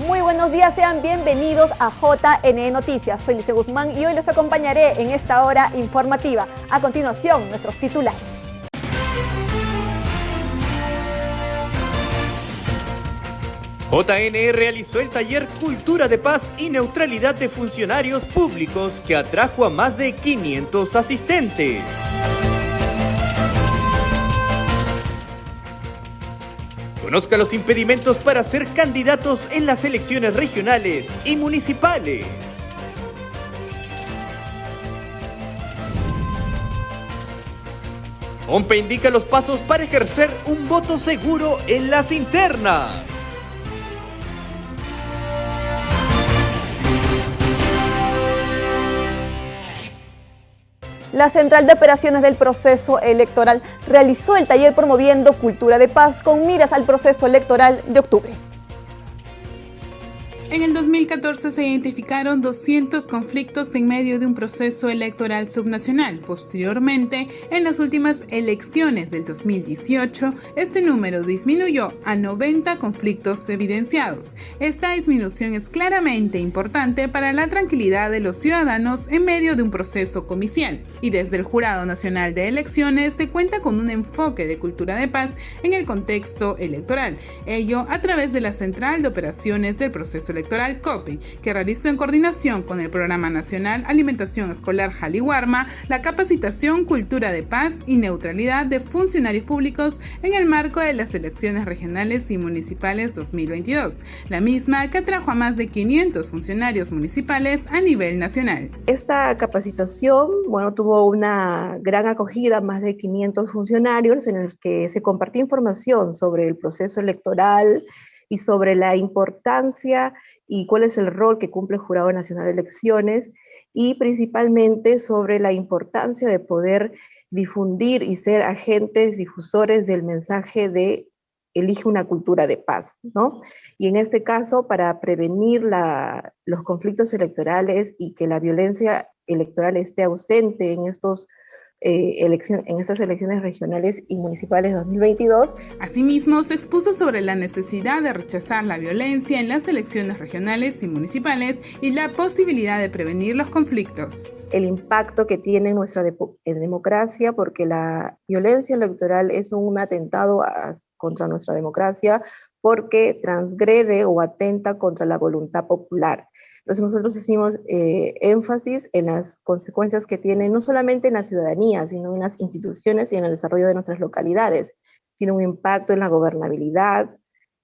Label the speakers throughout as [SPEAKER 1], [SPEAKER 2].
[SPEAKER 1] Muy buenos días, sean bienvenidos a JNE Noticias. Soy Lice Guzmán y hoy los acompañaré en esta hora informativa. A continuación, nuestros titulares.
[SPEAKER 2] JNE realizó el taller Cultura de Paz y Neutralidad de Funcionarios Públicos que atrajo a más de 500 asistentes. Conozca los impedimentos para ser candidatos en las elecciones regionales y municipales. OMPE indica los pasos para ejercer un voto seguro en las internas.
[SPEAKER 1] La Central de Operaciones del Proceso Electoral realizó el taller promoviendo cultura de paz con miras al proceso electoral de octubre.
[SPEAKER 3] En el 2014 se identificaron 200 conflictos en medio de un proceso electoral subnacional. Posteriormente, en las últimas elecciones del 2018, este número disminuyó a 90 conflictos evidenciados. Esta disminución es claramente importante para la tranquilidad de los ciudadanos en medio de un proceso comicial. Y desde el Jurado Nacional de Elecciones se cuenta con un enfoque de cultura de paz en el contexto electoral. Ello a través de la Central de Operaciones del Proceso Electoral COPE, que realizó en coordinación con el Programa Nacional Alimentación Escolar Jaliwarma la capacitación Cultura de Paz y Neutralidad de Funcionarios Públicos en el marco de las elecciones regionales y municipales 2022, la misma que atrajo a más de 500 funcionarios municipales a nivel nacional.
[SPEAKER 4] Esta capacitación, tuvo una gran acogida, más de 500 funcionarios, en el que se compartió información sobre el proceso electoral y sobre la importancia y cuál es el rol que cumple el Jurado Nacional de Elecciones, y principalmente sobre la importancia de poder difundir y ser agentes difusores del mensaje de elige una cultura de paz, ¿no? Y en este caso, para prevenir los conflictos electorales y que la violencia electoral esté ausente en estas elecciones regionales y municipales 2022.
[SPEAKER 3] Asimismo, se expuso sobre la necesidad de rechazar la violencia en las elecciones regionales y municipales y la posibilidad de prevenir los conflictos.
[SPEAKER 4] El impacto que tiene nuestra democracia, porque la violencia electoral es un atentado contra nuestra democracia, porque transgrede o atenta contra la voluntad popular. Entonces nosotros hicimos énfasis en las consecuencias que tiene no solamente en la ciudadanía, sino en las instituciones y en el desarrollo de nuestras localidades. Tiene un impacto en la gobernabilidad,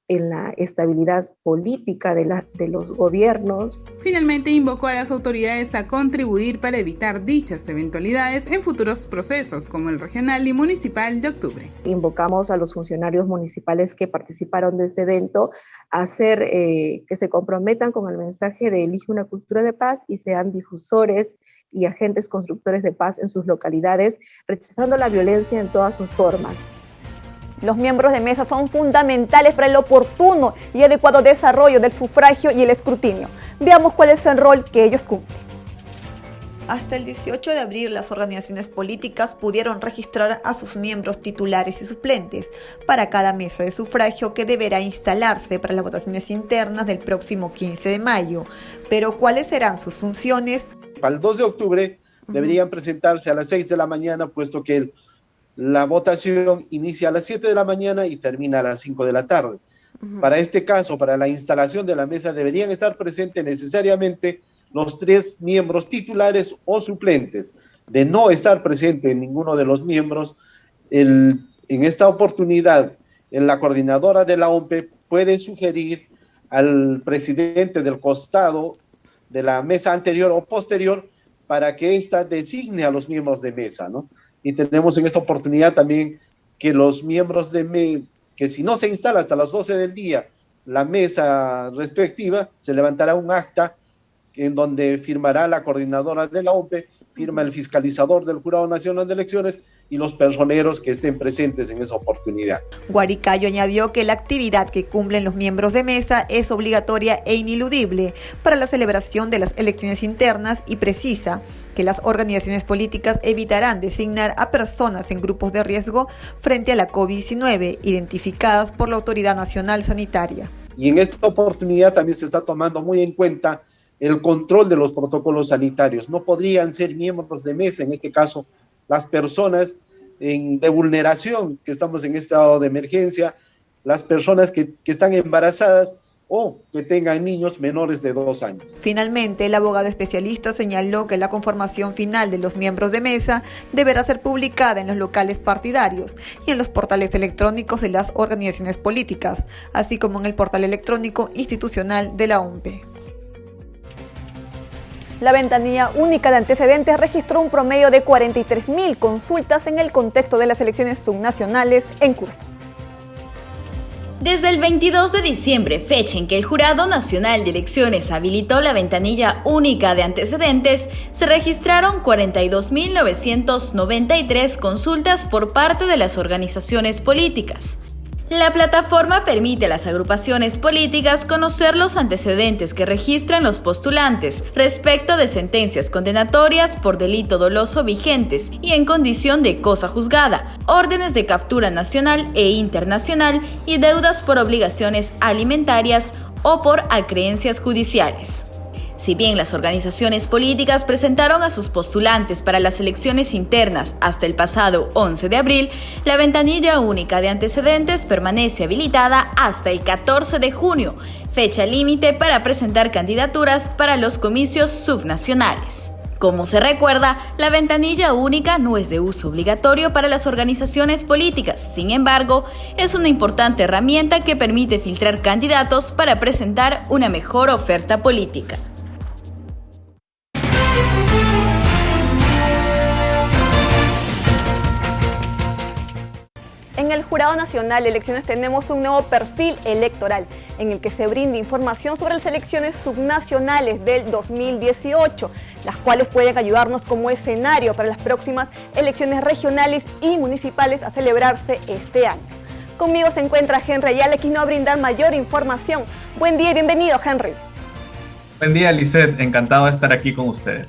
[SPEAKER 4] en la estabilidad política de los gobiernos.
[SPEAKER 3] Finalmente invocó a las autoridades a contribuir para evitar dichas eventualidades en futuros procesos como el regional y municipal de octubre.
[SPEAKER 4] Invocamos a los funcionarios municipales que participaron de este evento a hacer que se comprometan con el mensaje de elige una cultura de paz y sean difusores y agentes constructores de paz en sus localidades, rechazando la violencia en todas sus formas.
[SPEAKER 1] Los miembros de mesa son fundamentales para el oportuno y adecuado desarrollo del sufragio y el escrutinio. Veamos cuál es el rol que ellos cumplen. Hasta el 18 de abril, las organizaciones políticas pudieron registrar a sus miembros titulares y suplentes para cada mesa de sufragio que deberá instalarse para las votaciones internas del próximo 15 de mayo. Pero, ¿cuáles serán sus funciones?
[SPEAKER 5] Para el 2 de octubre deberían presentarse a las 6 de la mañana, puesto que la votación inicia a las 7 de la mañana y termina a las 5 de la tarde. Para este caso, para la instalación de la mesa, deberían estar presentes necesariamente los 3 miembros titulares o suplentes. De no estar presente ninguno de los miembros, en esta oportunidad, la coordinadora de la OMPE puede sugerir al presidente del costado de la mesa anterior o posterior para que ésta designe a los miembros de mesa, ¿no? Y tenemos en esta oportunidad también que los miembros que si no se instala hasta las 12 del día la mesa respectiva, se levantará un acta en donde firmará la coordinadora de la OMPE, firma el fiscalizador del Jurado Nacional de Elecciones y los personeros que estén presentes en esa oportunidad.
[SPEAKER 1] Guaricayo añadió que la actividad que cumplen los miembros de mesa es obligatoria e ineludible para la celebración de las elecciones internas y precisa que las organizaciones políticas evitarán designar a personas en grupos de riesgo frente a la COVID-19 identificadas por la Autoridad Nacional Sanitaria.
[SPEAKER 5] Y en esta oportunidad también se está tomando muy en cuenta el control de los protocolos sanitarios. No podrían ser miembros de mesa, en este caso, las personas de vulneración, que estamos en estado de emergencia, las personas que están embarazadas o que tengan niños menores de 2 años.
[SPEAKER 1] Finalmente, el abogado especialista señaló que la conformación final de los miembros de mesa deberá ser publicada en los locales partidarios y en los portales electrónicos de las organizaciones políticas, así como en el portal electrónico institucional de la OMPE. La ventanilla única de antecedentes registró un promedio de 43.000 consultas en el contexto de las elecciones subnacionales en curso.
[SPEAKER 6] Desde el 22 de diciembre, fecha en que el Jurado Nacional de Elecciones habilitó la ventanilla única de antecedentes, se registraron 42.993 consultas por parte de las organizaciones políticas. La plataforma permite a las agrupaciones políticas conocer los antecedentes que registran los postulantes respecto de sentencias condenatorias por delito doloso vigentes y en condición de cosa juzgada, órdenes de captura nacional e internacional y deudas por obligaciones alimentarias o por acreencias judiciales. Si bien las organizaciones políticas presentaron a sus postulantes para las elecciones internas hasta el pasado 11 de abril, la ventanilla única de antecedentes permanece habilitada hasta el 14 de junio, fecha límite para presentar candidaturas para los comicios subnacionales. Como se recuerda, la ventanilla única no es de uso obligatorio para las organizaciones políticas, sin embargo, es una importante herramienta que permite filtrar candidatos para presentar una mejor oferta política.
[SPEAKER 1] En el Jurado Nacional de Elecciones tenemos un nuevo perfil electoral en el que se brinda información sobre las elecciones subnacionales del 2018, las cuales pueden ayudarnos como escenario para las próximas elecciones regionales y municipales a celebrarse este año. Conmigo se encuentra Henry Ayala, quien nos va a brindar mayor información. Buen día y bienvenido, Henry.
[SPEAKER 7] Buen día, Lisette. Encantado de estar aquí con ustedes.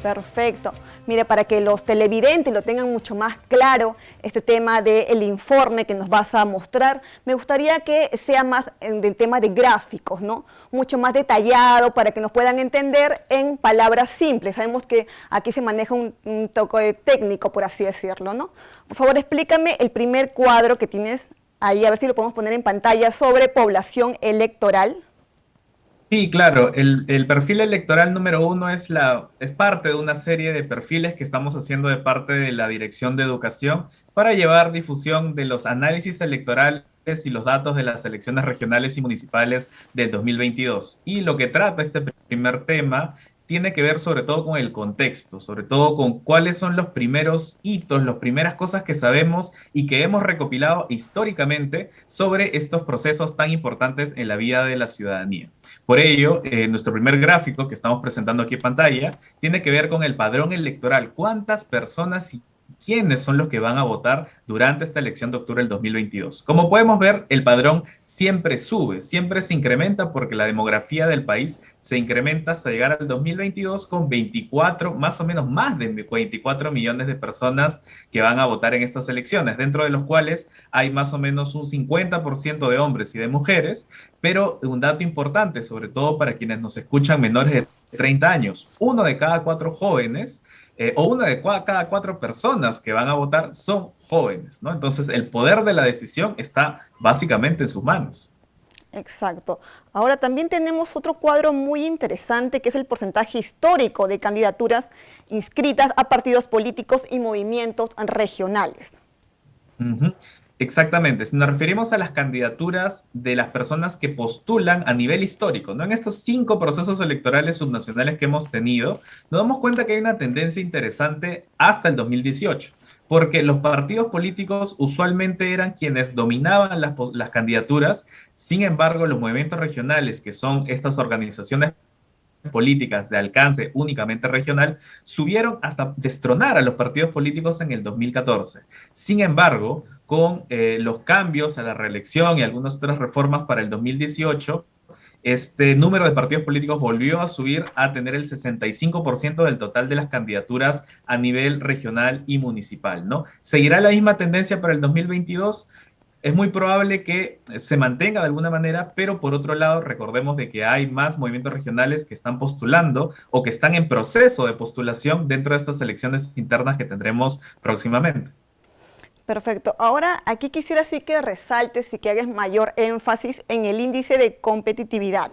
[SPEAKER 1] Perfecto. Mire, para que los televidentes lo tengan mucho más claro, este tema del informe que nos vas a mostrar, me gustaría que sea más del tema de gráficos, ¿no? Mucho más detallado para que nos puedan entender en palabras simples. Sabemos que aquí se maneja un toque técnico, por así decirlo, ¿no? Por favor, explícame el primer cuadro que tienes ahí, a ver si lo podemos poner en pantalla, sobre población electoral.
[SPEAKER 7] Sí, claro. El perfil electoral número 1 es parte de una serie de perfiles que estamos haciendo de parte de la Dirección de Educación para llevar difusión de los análisis electorales y los datos de las elecciones regionales y municipales del 2022. Y lo que trata este primer tema tiene que ver sobre todo con el contexto, sobre todo con cuáles son los primeros hitos, las primeras cosas que sabemos y que hemos recopilado históricamente sobre estos procesos tan importantes en la vida de la ciudadanía. Por ello, nuestro primer gráfico que estamos presentando aquí en pantalla tiene que ver con el padrón electoral. ¿Cuántas personas y quiénes son los que van a votar durante esta elección de octubre del 2022? Como podemos ver, el padrón siempre sube, siempre se incrementa porque la demografía del país se incrementa hasta llegar al 2022 con 24, más o menos más de 24 millones de personas que van a votar en estas elecciones, dentro de los cuales hay más o menos un 50% de hombres y de mujeres, pero un dato importante, sobre todo para quienes nos escuchan menores de 30 años, 1 de cada 4 jóvenes o 1 de cada 4 personas que van a votar son jóvenes, ¿no? Entonces, el poder de la decisión está básicamente en sus manos.
[SPEAKER 1] Exacto. Ahora también tenemos otro cuadro muy interesante que es el porcentaje histórico de candidaturas inscritas a partidos políticos y movimientos regionales.
[SPEAKER 7] Exactamente, si nos referimos a las candidaturas de las personas que postulan a nivel histórico, ¿no? En estos 5 procesos electorales subnacionales que hemos tenido, nos damos cuenta que hay una tendencia interesante hasta el 2018, porque los partidos políticos usualmente eran quienes dominaban las candidaturas. Sin embargo, los movimientos regionales, que son estas organizaciones políticas de alcance únicamente regional, subieron hasta destronar a los partidos políticos en el 2014. Sin embargo, con los cambios a la reelección y algunas otras reformas para el 2018, este número de partidos políticos volvió a subir a tener el 65% del total de las candidaturas a nivel regional y municipal, ¿no? ¿Seguirá la misma tendencia para el 2022? es muy probable que se mantenga de alguna manera, pero por otro lado, recordemos de que hay más movimientos regionales que están postulando o que están en proceso de postulación dentro de estas elecciones internas que tendremos próximamente.
[SPEAKER 1] Perfecto. Ahora, aquí quisiera sí que resaltes y que hagas mayor énfasis en el índice de competitividad.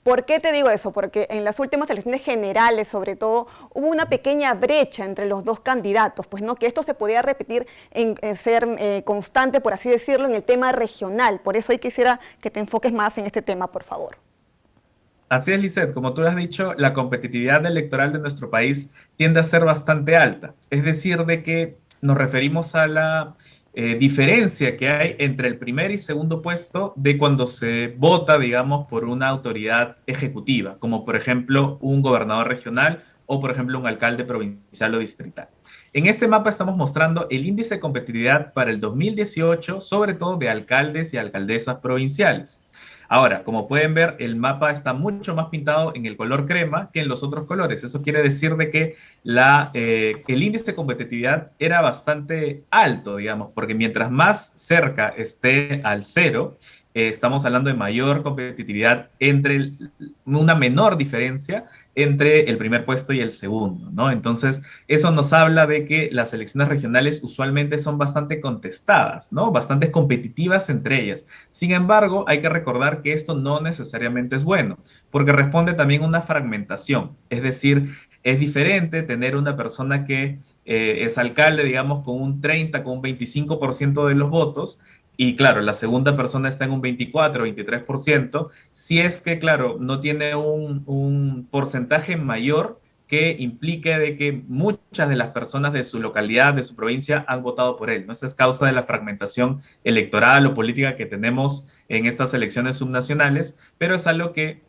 [SPEAKER 1] ¿Por qué te digo eso? Porque en las últimas elecciones generales, sobre todo, hubo una pequeña brecha entre los dos candidatos, pues no, que esto se podía repetir en ser constante, por así decirlo, en el tema regional. Por eso ahí quisiera que te enfoques más en este tema, por favor.
[SPEAKER 7] Así es, Lisette, como tú lo has dicho, la competitividad electoral de nuestro país tiende a ser bastante alta. Es decir, de que nos referimos a la diferencia que hay entre el primer y segundo puesto de cuando se vota, digamos, por una autoridad ejecutiva, como por ejemplo un gobernador regional o por ejemplo un alcalde provincial o distrital. En este mapa estamos mostrando el índice de competitividad para el 2018, sobre todo de alcaldes y alcaldesas provinciales. Ahora, como pueden ver, el mapa está mucho más pintado en el color crema que en los otros colores. Eso quiere decir de que el índice de competitividad era bastante alto, digamos, porque mientras más cerca esté al cero, estamos hablando de mayor competitividad una menor diferencia entre el primer puesto y el segundo, ¿no? Entonces, eso nos habla de que las elecciones regionales usualmente son bastante contestadas, ¿no? Bastante competitivas entre ellas. Sin embargo, hay que recordar que esto no necesariamente es bueno, porque responde también a una fragmentación. Es decir, es diferente tener una persona que es alcalde, digamos, con un 30, con un 25% de los votos, y claro, la segunda persona está en un 24, 23%, si es que, claro, no tiene un porcentaje mayor que implique de que muchas de las personas de su localidad, de su provincia, han votado por él, ¿no? Esa es causa de la fragmentación electoral o política que tenemos en estas elecciones subnacionales, pero es algo que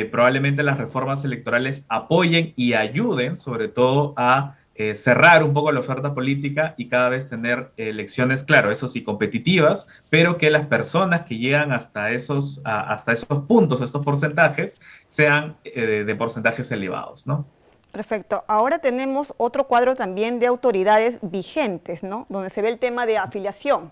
[SPEAKER 7] probablemente las reformas electorales apoyen y ayuden, sobre todo a cerrar un poco la oferta política y cada vez tener elecciones, claro, eso sí, competitivas, pero que las personas que llegan hasta esos puntos, estos porcentajes, sean de porcentajes elevados, ¿no?
[SPEAKER 1] Perfecto. Ahora tenemos otro cuadro también de autoridades vigentes, ¿no? Donde se ve el tema de afiliación.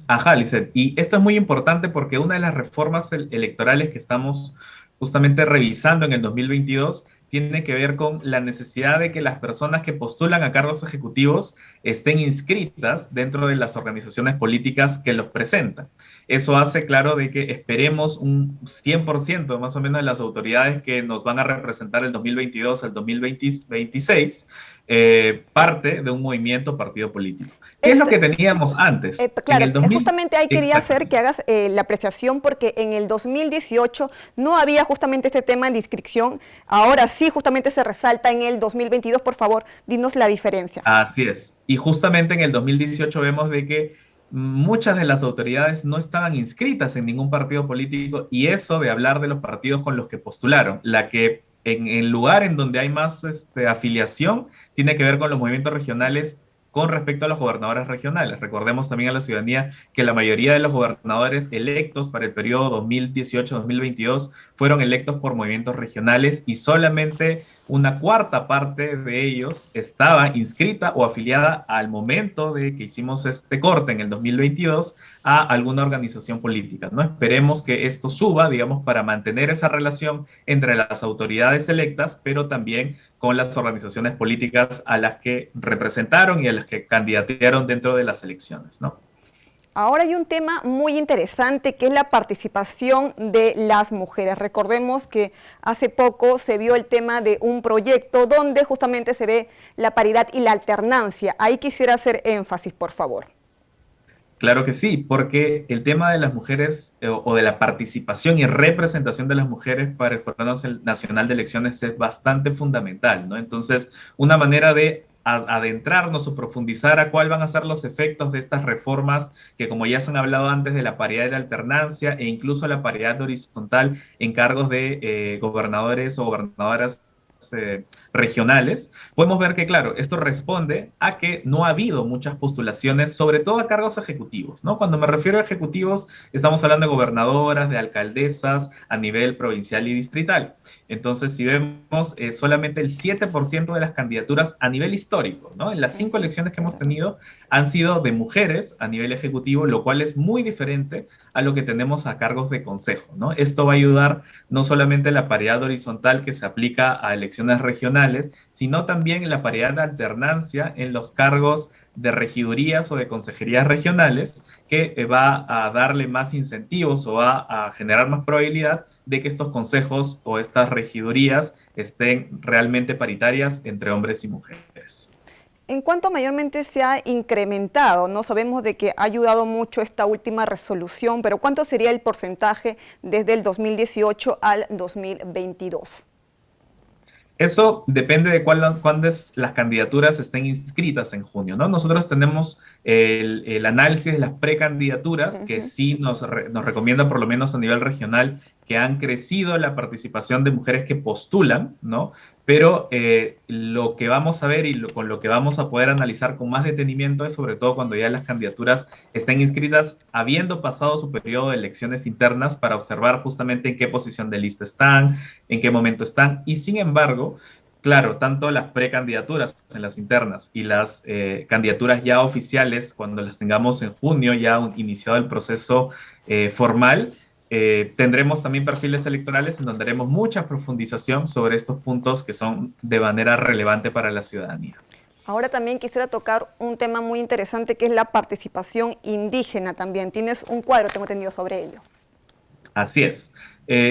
[SPEAKER 7] Ajá, Lisette. Y esto es muy importante porque una de las reformas electorales que estamos justamente revisando en el 2022 tiene que ver con la necesidad de que las personas que postulan a cargos ejecutivos estén inscritas dentro de las organizaciones políticas que los presentan. Eso hace, claro, de que esperemos un 100% más o menos de las autoridades que nos van a representar el 2022 al 2026 parte de un movimiento partido político. ¿Qué es lo que teníamos antes?
[SPEAKER 1] Claro, justamente ahí quería hacer que hagas la apreciación, porque en el 2018 no había justamente este tema de inscripción. Ahora sí, justamente se resalta en el 2022. Por favor, dinos la diferencia.
[SPEAKER 7] Así es. Y justamente en el 2018 vemos de que muchas de las autoridades no estaban inscritas en ningún partido político, y eso de hablar de los partidos con los que postularon, la que en el lugar en donde hay más afiliación tiene que ver con los movimientos regionales con respecto a los gobernadores regionales. Recordemos también a la ciudadanía que la mayoría de los gobernadores electos para el periodo 2018-2022 fueron electos por movimientos regionales, y solamente una cuarta parte de ellos estaba inscrita o afiliada al momento de que hicimos este corte en el 2022 a alguna organización política, ¿no? Esperemos que esto suba, digamos, para mantener esa relación entre las autoridades electas, pero también con las organizaciones políticas a las que representaron y a las que candidatearon dentro de las elecciones, ¿no?
[SPEAKER 1] Ahora hay un tema muy interesante, que es la participación de las mujeres. Recordemos que hace poco se vio el tema de un proyecto donde justamente se ve la paridad y la alternancia. Ahí quisiera hacer énfasis, por favor.
[SPEAKER 7] Claro que sí, porque el tema de las mujeres o de la participación y representación de las mujeres para el Jurado Nacional de Elecciones es bastante fundamental, ¿no? Entonces, una manera de adentrarnos o profundizar a cuál van a ser los efectos de estas reformas que, como ya se han hablado antes, de la paridad y la alternancia, e incluso la paridad horizontal en cargos de gobernadores o gobernadoras regionales, podemos ver que, claro, esto responde a que no ha habido muchas postulaciones, sobre todo a cargos ejecutivos, ¿no? Cuando me refiero a ejecutivos, estamos hablando de gobernadoras, de alcaldesas a nivel provincial y distrital. Entonces, si vemos, solamente el 7% de las candidaturas a nivel histórico, ¿no? En las 5 elecciones que hemos tenido han sido de mujeres a nivel ejecutivo, lo cual es muy diferente a lo que tenemos a cargos de consejo, ¿no? Esto va a ayudar no solamente a la paridad horizontal que se aplica a elecciones regionales, sino también la paridad de alternancia en los cargos de regidurías o de consejerías regionales, que va a darle más incentivos o va a generar más probabilidad de que estos consejos o estas regidurías estén realmente paritarias entre hombres y mujeres.
[SPEAKER 1] ¿En cuánto mayormente se ha incrementado? No sabemos de que ha ayudado mucho esta última resolución, pero ¿cuánto sería el porcentaje desde el 2018 al 2022?
[SPEAKER 7] Eso depende de cuándas las candidaturas estén inscritas en junio, ¿no? Nosotros tenemos el análisis de las precandidaturas, que sí nos recomienda, por lo menos a nivel regional, que han crecido la participación de mujeres que postulan, ¿no? Pero lo que vamos a ver y con lo que vamos a poder analizar con más detenimiento es sobre todo cuando ya las candidaturas estén inscritas, habiendo pasado su periodo de elecciones internas, para observar justamente en qué posición de lista están, en qué momento están. Y sin embargo, claro, tanto las precandidaturas en las internas y las candidaturas ya oficiales, cuando las tengamos en junio, ya iniciado el proceso formal, tendremos también perfiles electorales en donde haremos mucha profundización sobre estos puntos que son de manera relevante para la ciudadanía.
[SPEAKER 1] Ahora también quisiera tocar un tema muy interesante, que es la participación indígena también. Tienes un cuadro, tengo entendido, sobre ello.
[SPEAKER 7] Así es.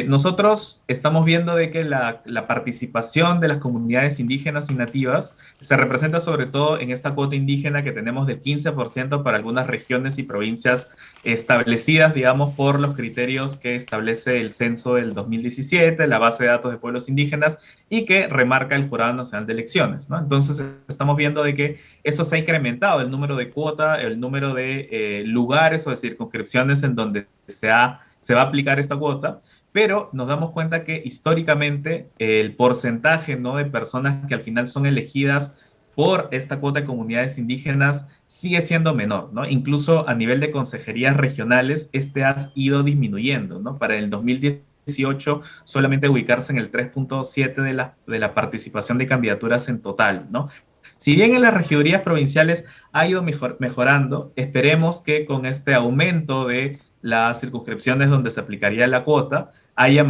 [SPEAKER 7] Nosotros estamos viendo de que la participación de las comunidades indígenas y nativas se representa sobre todo en esta cuota indígena que tenemos del 15% para algunas regiones y provincias establecidas, digamos, por los criterios que establece el censo del 2017, la base de datos de pueblos indígenas, y que remarca el Jurado Nacional de Elecciones, ¿no? Entonces estamos viendo de que eso se ha incrementado, el número de cuota, el número de lugares o de circunscripciones en donde se va a aplicar esta cuota, pero nos damos cuenta que históricamente el porcentaje, ¿no?, de personas que al final son elegidas por esta cuota de comunidades indígenas sigue siendo menor, ¿no? Incluso a nivel de consejerías regionales, ha ido disminuyendo, ¿no? Para el 2018 solamente ubicarse en el 3.7 de la participación de candidaturas en total, ¿no? Si bien en las regidurías provinciales ha ido mejorando, esperemos que con este aumento de las circunscripciones donde se aplicaría la cuota, haya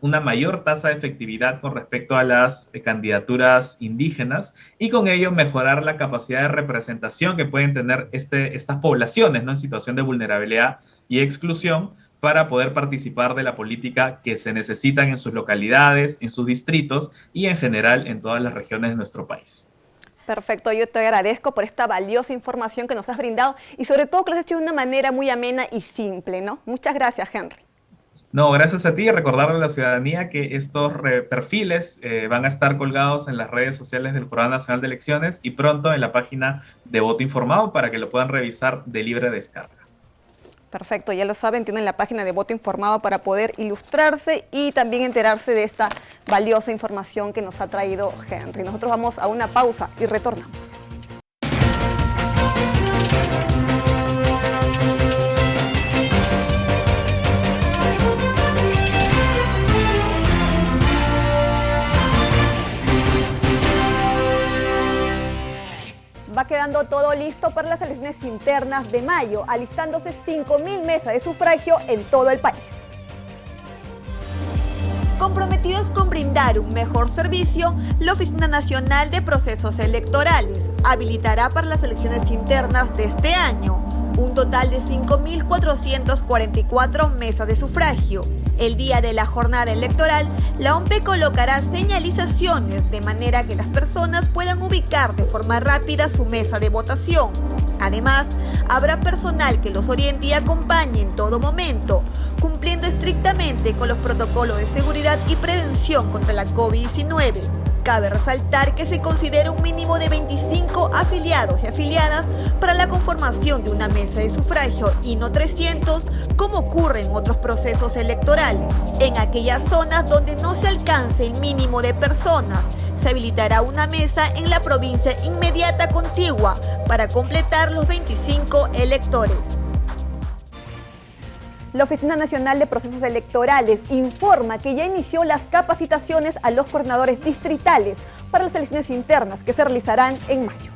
[SPEAKER 7] una mayor tasa de efectividad con respecto a las candidaturas indígenas, y con ello mejorar la capacidad de representación que pueden tener estas poblaciones, ¿no?, en situación de vulnerabilidad y exclusión, para poder participar de la política que se necesitan en sus localidades, en sus distritos y en general en todas las regiones de nuestro país.
[SPEAKER 1] Perfecto, yo te agradezco por esta valiosa información que nos has brindado y sobre todo que lo has hecho de una manera muy amena y simple, ¿no? Muchas gracias, Henry.
[SPEAKER 7] No, gracias a ti. Recordarle a la ciudadanía que estos perfiles van a estar colgados en las redes sociales del Jurado Nacional de Elecciones y pronto en la página de Voto Informado para que lo puedan revisar de libre descarga.
[SPEAKER 1] Perfecto, ya lo saben, tienen la página de Voto Informado para poder ilustrarse y también enterarse de esta valiosa información que nos ha traído Henry. Nosotros vamos a una pausa y retornamos. Va quedando todo listo para las elecciones internas de mayo, alistándose 5.000 mesas de sufragio en todo el país. Comprometidos con brindar un mejor servicio, la Oficina Nacional de Procesos Electorales habilitará para las elecciones internas de este año un total de 5.444 mesas de sufragio. El día de la jornada electoral, la OMPE colocará señalizaciones de manera que las personas puedan ubicar de forma rápida su mesa de votación. Además, habrá personal que los oriente y acompañe en todo momento, cumpliendo estrictamente con los protocolos de seguridad y prevención contra la COVID-19. Cabe resaltar que se considera un mínimo de 25 afiliados y afiliadas para la conformación de una mesa de sufragio y no 300, como ocurre en otros procesos electorales. En aquellas zonas donde no se alcance el mínimo de personas, se habilitará una mesa en la provincia inmediata contigua para completar los 25 electores. La Oficina Nacional de Procesos Electorales informa que ya inició las capacitaciones a los coordinadores distritales para las elecciones internas que se realizarán en mayo.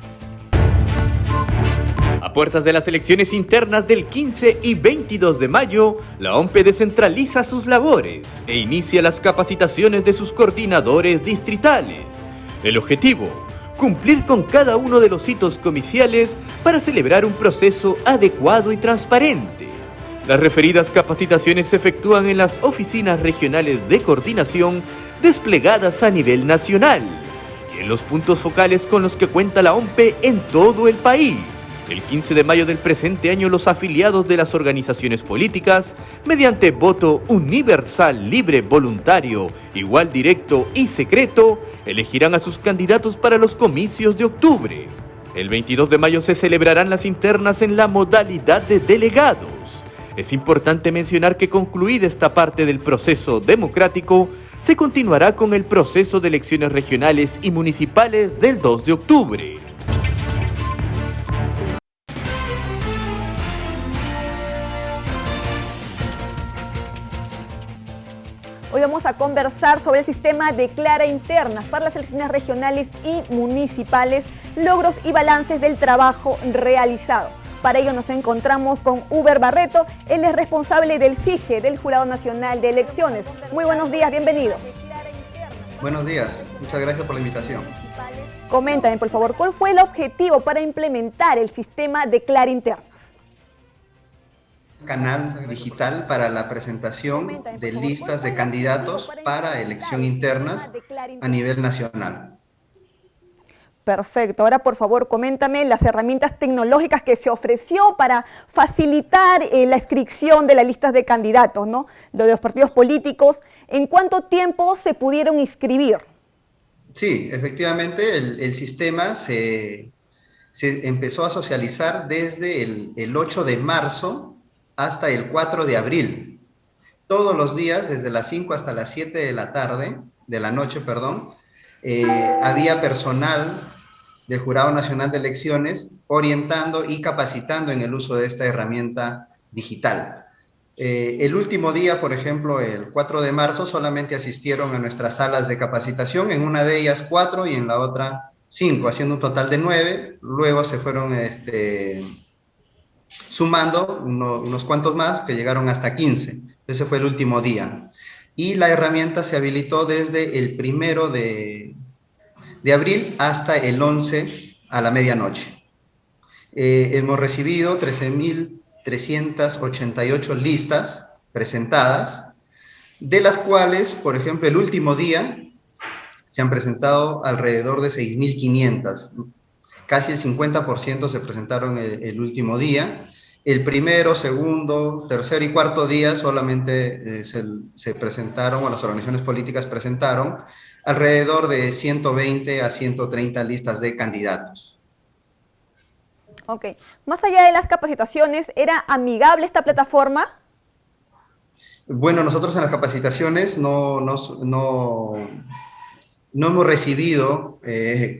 [SPEAKER 2] A puertas de las elecciones internas del 15 y 22 de mayo, la OMPE descentraliza sus labores e inicia las capacitaciones de sus coordinadores distritales. El objetivo: cumplir con cada uno de los hitos comiciales para celebrar un proceso adecuado y transparente. Las referidas capacitaciones se efectúan en las oficinas regionales de coordinación desplegadas a nivel nacional y en los puntos focales con los que cuenta la OMPE en todo el país. El 15 de mayo del presente año, los afiliados de las organizaciones políticas, mediante voto universal, libre, voluntario, igual, directo y secreto, elegirán a sus candidatos para los comicios de octubre. El 22 de mayo se celebrarán las internas en la modalidad de delegados. Es importante mencionar que concluida esta parte del proceso democrático, se continuará con el proceso de elecciones regionales y municipales del 2 de octubre.
[SPEAKER 1] Hoy vamos a conversar sobre el sistema Declara Internas para las elecciones regionales y municipales, logros y balances del trabajo realizado. Para ello nos encontramos con Uber Barreto, él es responsable del CIGE, del Jurado Nacional de Elecciones. Muy buenos días, bienvenido.
[SPEAKER 8] Buenos días, muchas gracias por la invitación.
[SPEAKER 1] Coméntame, por favor, ¿cuál fue el objetivo para implementar el sistema Declara Internas?
[SPEAKER 8] Canal digital para la presentación de listas de candidatos para elección internas a nivel nacional.
[SPEAKER 1] Perfecto. Ahora, por favor, coméntame las herramientas tecnológicas que se ofreció para facilitar la inscripción de las listas de candidatos, ¿no? De los partidos políticos. ¿En cuánto tiempo se pudieron inscribir?
[SPEAKER 8] Sí, efectivamente, el sistema se empezó a socializar desde el 8 de marzo hasta el 4 de abril. Todos los días, desde las 5 hasta las 7 de la noche, había personal del Jurado Nacional de Elecciones orientando y capacitando en el uso de esta herramienta digital. El último día, por ejemplo, el 4 de marzo, solamente asistieron a nuestras salas de capacitación, en una de ellas 4 y en la otra 5, haciendo un total de 9. Luego se fueron sumando unos cuantos más que llegaron hasta 15. Ese fue el último día. Y la herramienta se habilitó desde el 1 de abril hasta el 11 a la medianoche. Hemos recibido 13.388 listas presentadas, de las cuales, por ejemplo, el último día se han presentado alrededor de 6.500. Casi el 50% se presentaron el último día. El primero, segundo, tercer y cuarto día solamente se presentaron, o las organizaciones políticas presentaron, alrededor de 120 a 130 listas de candidatos.
[SPEAKER 1] Ok. Más allá de las capacitaciones, ¿era amigable esta plataforma?
[SPEAKER 8] Bueno, nosotros en las capacitaciones no hemos recibido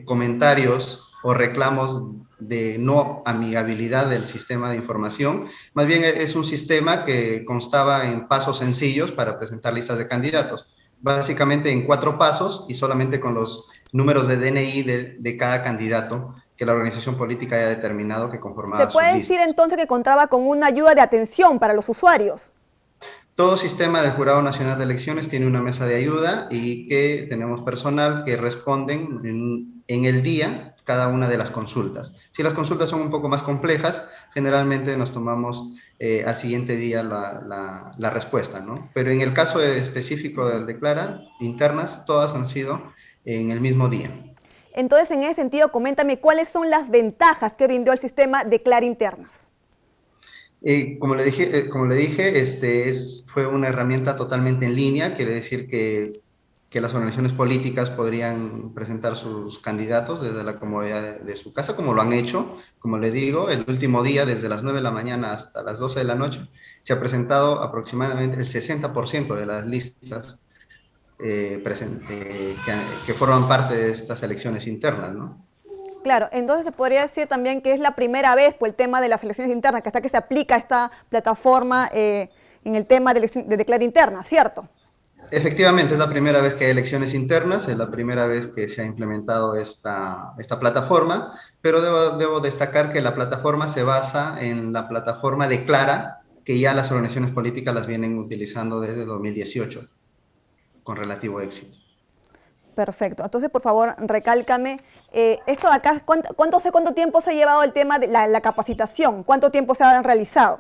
[SPEAKER 8] comentarios o reclamos de no amigabilidad del sistema de información. Más bien es un sistema que constaba en pasos sencillos para presentar listas de candidatos. Básicamente en 4 pasos y solamente con los números de DNI de cada candidato que la organización política haya determinado que conformaba.
[SPEAKER 1] ¿Se puede decir entonces que contaba con una ayuda de atención para los usuarios?
[SPEAKER 8] Todo sistema del Jurado Nacional de Elecciones tiene una mesa de ayuda y que tenemos personal que responden en el día cada una de las consultas. Si las consultas son un poco más complejas, generalmente nos tomamos al siguiente día la respuesta, ¿no? Pero en el caso específico del Declara Internas, todas han sido en el mismo día.
[SPEAKER 1] Entonces, en ese sentido, coméntame cuáles son las ventajas que brindó el sistema Declara Internas.
[SPEAKER 8] Como le dije, fue una herramienta totalmente en línea, quiere decir que que las organizaciones políticas podrían presentar sus candidatos desde la comodidad de su casa, como lo han hecho. Como le digo, el último día, desde las 9 de la mañana hasta las 12 de la noche, se ha presentado aproximadamente el 60% de las listas que forman parte de estas elecciones internas, ¿no?
[SPEAKER 1] Claro, entonces se podría decir también que es la primera vez por el tema de las elecciones internas, que hasta que se aplica esta plataforma en el tema de declarar interna, ¿cierto?
[SPEAKER 8] Efectivamente, es la primera vez que hay elecciones internas, es la primera vez que se ha implementado esta plataforma, pero debo destacar que la plataforma se basa en la plataforma Declara, que ya las organizaciones políticas las vienen utilizando desde 2018, con relativo éxito.
[SPEAKER 1] Perfecto. Entonces, por favor, recálcame, esto de acá, ¿cuánto tiempo se ha llevado el tema de la capacitación? ¿Cuánto tiempo se ha realizado?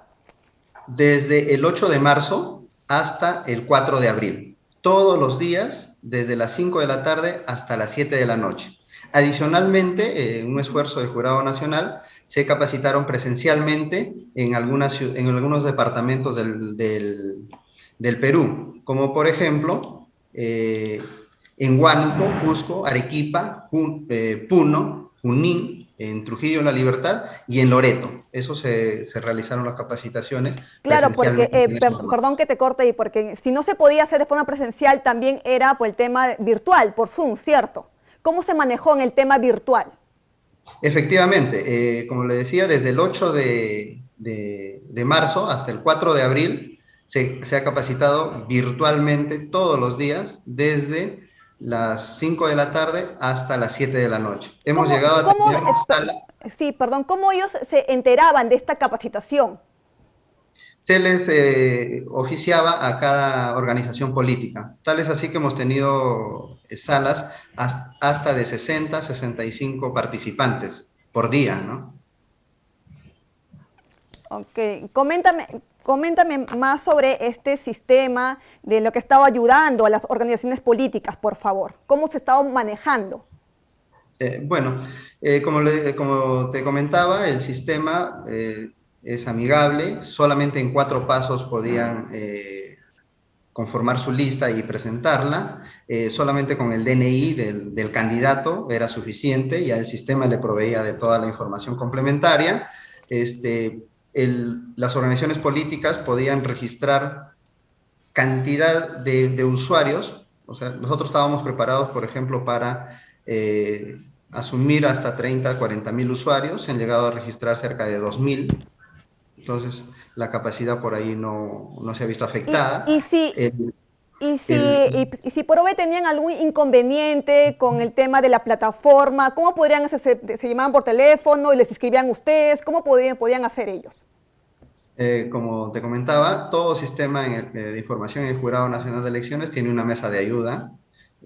[SPEAKER 8] Desde el 8 de marzo hasta el 4 de abril. Todos los días, desde las 5 de la tarde hasta las 7 de la noche. Adicionalmente, un esfuerzo del Jurado Nacional, se capacitaron presencialmente en algunos departamentos del Perú, como por ejemplo, en Huánuco, Cusco, Arequipa, Puno, Junín, en Trujillo, La Libertad y en Loreto. Eso se realizaron las capacitaciones.
[SPEAKER 1] Claro, porque, perdón que te corte ahí, porque si no se podía hacer de forma presencial, también era por el tema virtual, por Zoom, ¿cierto? ¿Cómo se manejó en el tema virtual?
[SPEAKER 8] Efectivamente, como le decía, desde el 8 de marzo hasta el 4 de abril se ha capacitado virtualmente todos los días, desde las 5 de la tarde hasta las 7 de la noche. Hemos llegado a tener una sala.
[SPEAKER 1] Sí, perdón, ¿cómo ellos se enteraban de esta capacitación?
[SPEAKER 8] Se les oficiaba a cada organización política. Tal es así que hemos tenido salas hasta de 60, 65 participantes por día, ¿no?
[SPEAKER 1] Ok, coméntame más sobre este sistema, de lo que estaba ayudando a las organizaciones políticas, por favor. ¿Cómo se estaba manejando?
[SPEAKER 8] Como te comentaba, el sistema es amigable. Solamente en 4 pasos podían conformar su lista y presentarla. Solamente con el DNI del candidato era suficiente, ya el sistema le proveía de toda la información complementaria. Las organizaciones políticas podían registrar cantidad de usuarios. O sea, nosotros estábamos preparados, por ejemplo, para asumir hasta 30, 40 mil usuarios. Se han llegado a registrar cerca de 2.000. Entonces, la capacidad por ahí no se ha visto afectada.
[SPEAKER 1] ¿Y si por OVE tenían algún inconveniente con el tema de la plataforma, cómo podrían hacer? ¿Se llamaban por teléfono y les escribían ustedes? ¿Cómo podían hacer ellos?
[SPEAKER 8] Como te comentaba, todo sistema de información en el Jurado Nacional de Elecciones tiene una mesa de ayuda.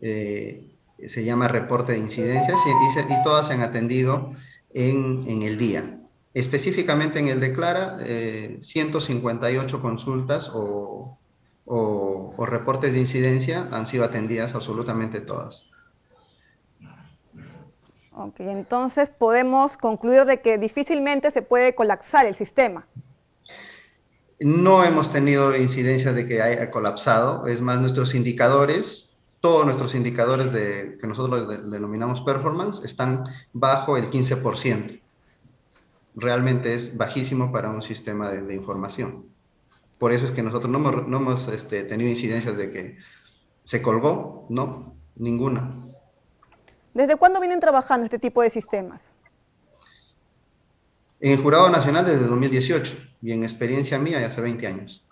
[SPEAKER 8] Se llama reporte de incidencias y todas se han atendido en el día. Específicamente en el Declara, 158 consultas o reportes de incidencia han sido atendidas absolutamente todas.
[SPEAKER 1] Ok, entonces podemos concluir de que difícilmente se puede colapsar el sistema.
[SPEAKER 8] No hemos tenido incidencia de que haya colapsado. Es más, todos nuestros indicadores que nosotros denominamos performance, están bajo el 15%. Realmente es bajísimo para un sistema de información. Por eso es que nosotros no hemos tenido incidencias de que se colgó, no, ninguna.
[SPEAKER 1] ¿Desde cuándo vienen trabajando este tipo de sistemas?
[SPEAKER 8] En el Jurado Nacional desde 2018 y en experiencia mía hace 20 años.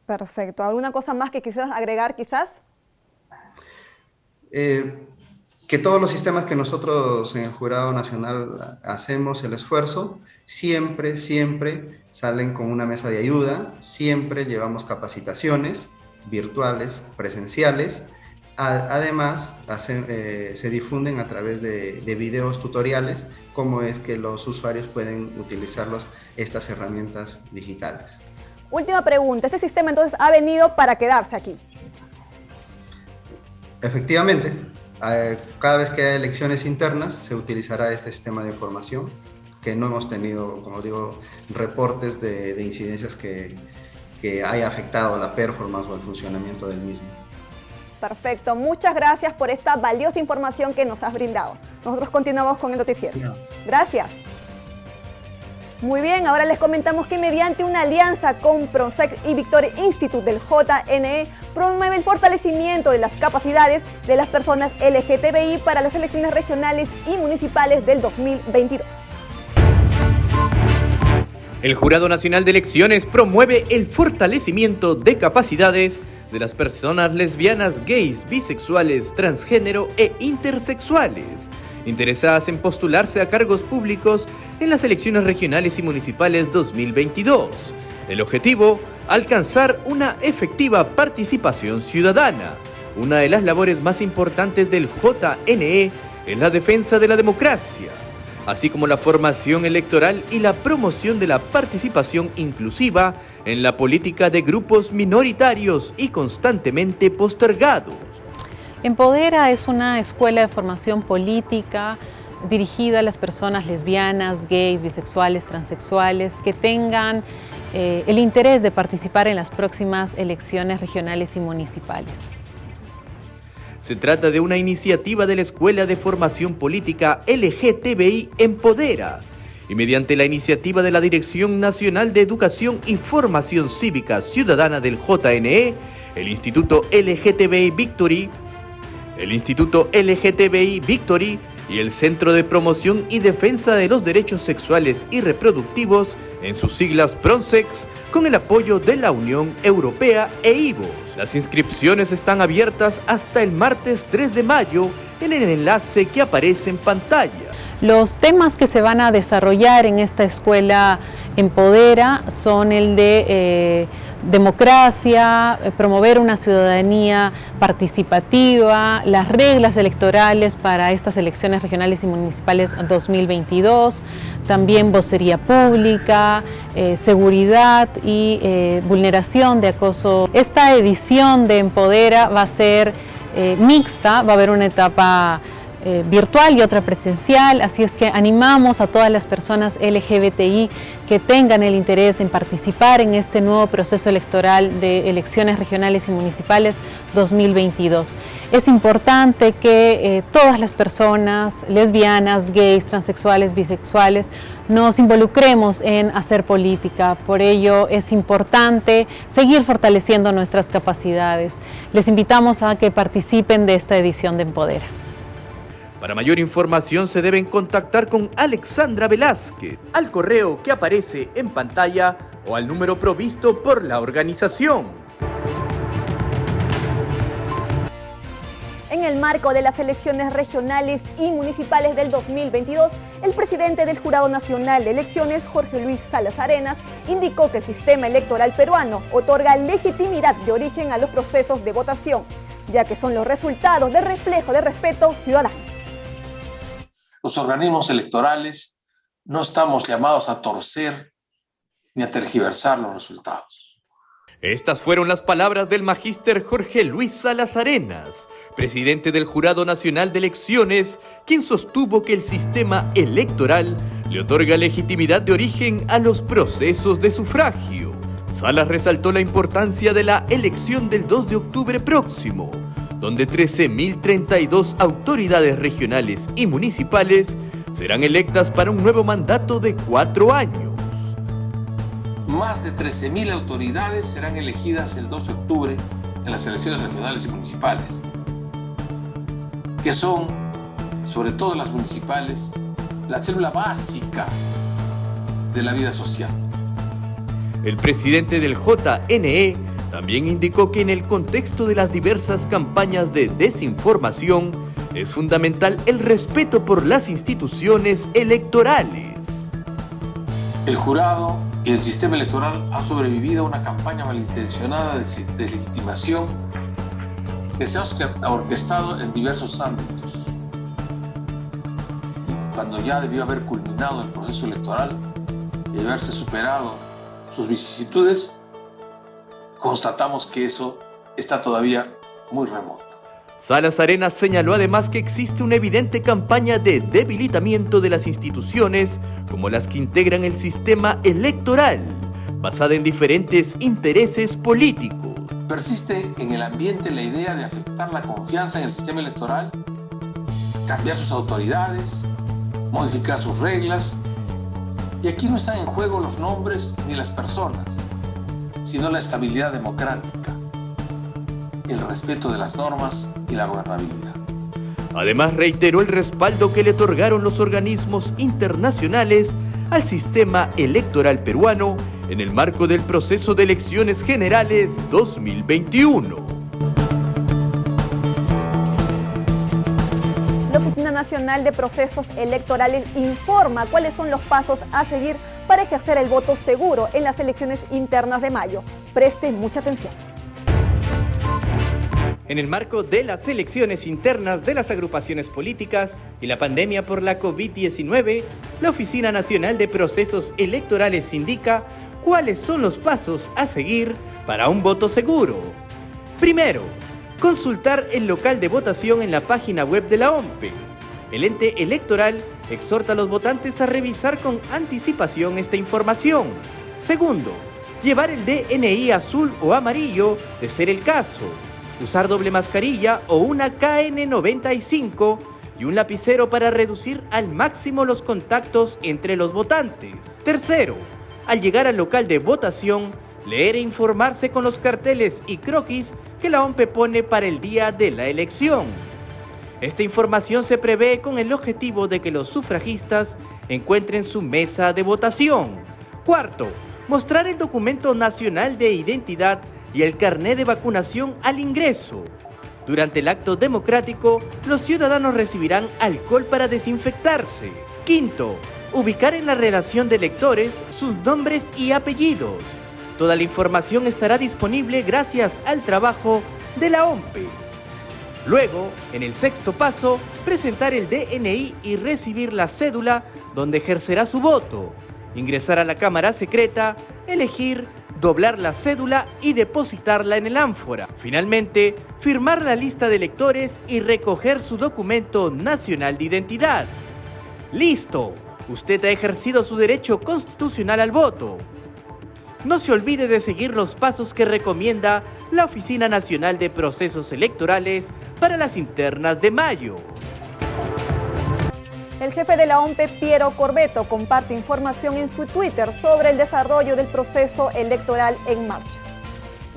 [SPEAKER 1] Perfecto. ¿Alguna cosa más que quisieras agregar quizás?
[SPEAKER 8] Que todos los sistemas que nosotros en el Jurado Nacional hacemos el esfuerzo, siempre salen con una mesa de ayuda, siempre llevamos capacitaciones virtuales, presenciales. Además, se difunden a través de videos tutoriales cómo es que los usuarios pueden utilizar estas herramientas digitales.
[SPEAKER 1] Última pregunta, ¿este sistema entonces ha venido para quedarse aquí?
[SPEAKER 8] Efectivamente, cada vez que hay elecciones internas se utilizará este sistema de información, que no hemos tenido, como digo, reportes de incidencias que haya afectado la performance o el funcionamiento del mismo.
[SPEAKER 1] Perfecto, muchas gracias por esta valiosa información que nos has brindado. Nosotros continuamos con el noticiero. Gracias. Muy bien, ahora les comentamos que mediante una alianza con Pronsex y Victory Institute del JNE promueve el fortalecimiento de las capacidades de las personas LGTBI para las elecciones regionales y municipales del 2022.
[SPEAKER 2] El Jurado Nacional de Elecciones promueve el fortalecimiento de capacidades de las personas lesbianas, gays, bisexuales, transgénero e intersexuales interesadas en postularse a cargos públicos en las elecciones regionales y municipales 2022. El objetivo, alcanzar una efectiva participación ciudadana. Una de las labores más importantes del JNE es la defensa de la democracia, así como la formación electoral y la promoción de la participación inclusiva en la política de grupos minoritarios y constantemente postergados.
[SPEAKER 9] Empodera es una escuela de formación política dirigida a las personas lesbianas, gays, bisexuales, transexuales que tengan el interés de participar en las próximas elecciones regionales y municipales.
[SPEAKER 2] Se trata de una iniciativa de la Escuela de Formación Política LGTBI Empodera y mediante la iniciativa de la Dirección Nacional de Educación y Formación Cívica Ciudadana del JNE, el Instituto LGTBI Victory y el Centro de Promoción y Defensa de los Derechos Sexuales y Reproductivos, en sus siglas Pronsex, con el apoyo de la Unión Europea e IVOS. Las inscripciones están abiertas hasta el martes 3 de mayo en el enlace que aparece en pantalla.
[SPEAKER 9] Los temas que se van a desarrollar en esta escuela Empodera son el de democracia, promover una ciudadanía participativa, las reglas electorales para estas elecciones regionales y municipales 2022, también vocería pública, seguridad y vulneración de acoso. Esta edición de Empodera va a ser mixta, va a haber una etapa virtual y otra presencial, así es que animamos a todas las personas LGBTI que tengan el interés en participar en este nuevo proceso electoral de elecciones regionales y municipales 2022. Es importante que todas las personas lesbianas, gays, transexuales, bisexuales nos involucremos en hacer política. Por ello es importante seguir fortaleciendo nuestras capacidades. Les invitamos a que participen de esta edición de Empodera.
[SPEAKER 2] Para mayor información se deben contactar con Alexandra Velázquez al correo que aparece en pantalla o al número provisto por la organización.
[SPEAKER 1] En el marco de las elecciones regionales y municipales del 2022, el presidente del Jurado Nacional de Elecciones, Jorge Luis Salas Arenas, indicó que el sistema electoral peruano otorga legitimidad de origen a los procesos de votación, ya que son los resultados del reflejo de respeto ciudadano.
[SPEAKER 10] Los organismos electorales no estamos llamados a torcer ni a tergiversar los resultados.
[SPEAKER 2] Estas fueron las palabras del magíster Jorge Luis Salas Arenas, presidente del Jurado Nacional de Elecciones, quien sostuvo que el sistema electoral le otorga legitimidad de origen a los procesos de sufragio. Salas resaltó la importancia de la elección del 2 de octubre próximo, donde 13.032 autoridades regionales y municipales serán electas para un nuevo mandato de 4 años.
[SPEAKER 10] Más de 13.000 autoridades serán elegidas el 2 de octubre en las elecciones regionales y municipales, que son, sobre todo las municipales, la célula básica de la vida social.
[SPEAKER 2] El presidente del JNE también indicó que en el contexto de las diversas campañas de desinformación es fundamental el respeto por las instituciones electorales.
[SPEAKER 10] El jurado y el sistema electoral han sobrevivido a una campaña malintencionada de deslegitimación que se ha orquestado en diversos ámbitos. Cuando ya debió haber culminado el proceso electoral y haberse superado sus vicisitudes, constatamos que eso está todavía muy remoto.
[SPEAKER 2] Salas Arenas señaló además que existe una evidente campaña de debilitamiento de las instituciones como las que integran el sistema electoral, basada en diferentes intereses políticos.
[SPEAKER 10] Persiste en el ambiente la idea de afectar la confianza en el sistema electoral, cambiar sus autoridades, modificar sus reglas. Y aquí no están en juego los nombres ni las personas, sino la estabilidad democrática, el respeto de las normas y la gobernabilidad.
[SPEAKER 2] Además, reiteró el respaldo que le otorgaron los organismos internacionales al sistema electoral peruano en el marco del proceso de elecciones generales 2021.
[SPEAKER 1] La Oficina Nacional de Procesos Electorales informa cuáles son los pasos a seguir para ejercer el voto seguro en las elecciones internas de mayo. Presten mucha atención.
[SPEAKER 2] En el marco de las elecciones internas de las agrupaciones políticas y la pandemia por la COVID-19, la Oficina Nacional de Procesos Electorales indica cuáles son los pasos a seguir para un voto seguro. Primero, consultar el local de votación en la página web de la OMPE. El ente electoral exhorta a los votantes a revisar con anticipación esta información. Segundo, llevar el DNI azul o amarillo, de ser el caso. Usar doble mascarilla o una KN95 y un lapicero para reducir al máximo los contactos entre los votantes. Tercero, al llegar al local de votación, leer e informarse con los carteles y croquis que la OMPE pone para el día de la elección. Esta información se prevé con el objetivo de que los sufragistas encuentren su mesa de votación. Cuarto, mostrar el documento nacional de identidad y el carné de vacunación al ingreso. Durante el acto democrático, los ciudadanos recibirán alcohol para desinfectarse. Quinto, ubicar en la relación de electores sus nombres y apellidos. Toda la información estará disponible gracias al trabajo de la OMPE. Luego, en el sexto paso, presentar el DNI y recibir la cédula donde ejercerá su voto. Ingresar a la cámara secreta, elegir, doblar la cédula y depositarla en el ánfora. Finalmente, firmar la lista de electores y recoger su documento nacional de identidad. ¡Listo! Usted ha ejercido su derecho constitucional al voto. No se olvide de seguir los pasos que recomienda la Oficina Nacional de Procesos Electorales para las internas de mayo.
[SPEAKER 1] El jefe de la OMPE, Piero Corbeto, comparte información en su Twitter sobre el desarrollo del proceso electoral en marcha.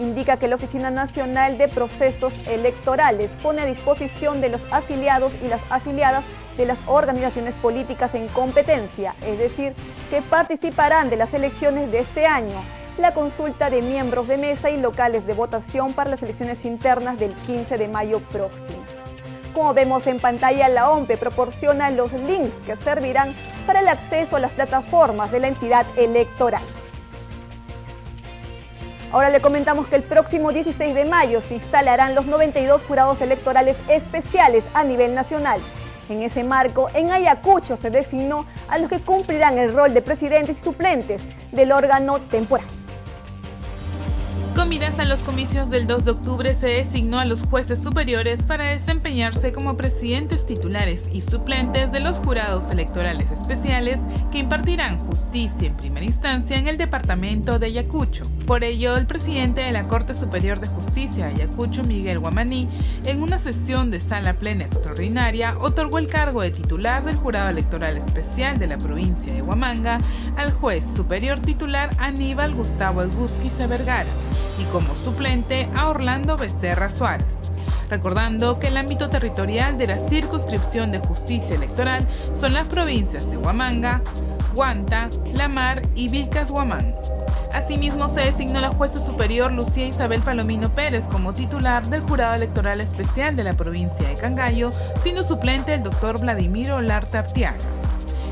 [SPEAKER 1] Indica que la Oficina Nacional de Procesos Electorales pone a disposición de los afiliados y las afiliadas de las organizaciones políticas en competencia, es decir, que participarán de las elecciones de este año, la consulta de miembros de mesa y locales de votación para las elecciones internas del 15 de mayo próximo. Como vemos en pantalla, la OMPE proporciona los links que servirán para el acceso a las plataformas de la entidad electoral. Ahora le comentamos que el próximo 16 de mayo se instalarán los 92 jurados electorales especiales a nivel nacional. En ese marco, en Ayacucho se designó a los que cumplirán el rol de presidentes y suplentes del órgano temporal.
[SPEAKER 3] Con miras a los comicios del 2 de octubre se designó a los jueces superiores para desempeñarse como presidentes titulares y suplentes de los jurados electorales especiales que impartirán justicia en primera instancia en el departamento de Ayacucho. Por ello, el presidente de la Corte Superior de Justicia de Ayacucho, Miguel Guamaní, en una sesión de sala plena extraordinaria, otorgó el cargo de titular del jurado electoral especial de la provincia de Huamanga al juez superior titular Aníbal Gustavo Egusquiza Vergara y como suplente a Orlando Becerra Suárez, recordando que el ámbito territorial de la circunscripción de justicia electoral son las provincias de Huamanga, Huanta, La Mar y Vilcas-Huamán. Asimismo, se designó la jueza superior Lucía Isabel Palomino Pérez como titular del jurado electoral especial de la provincia de Cangallo, siendo suplente el doctor Vladimir Olarte Arteaga.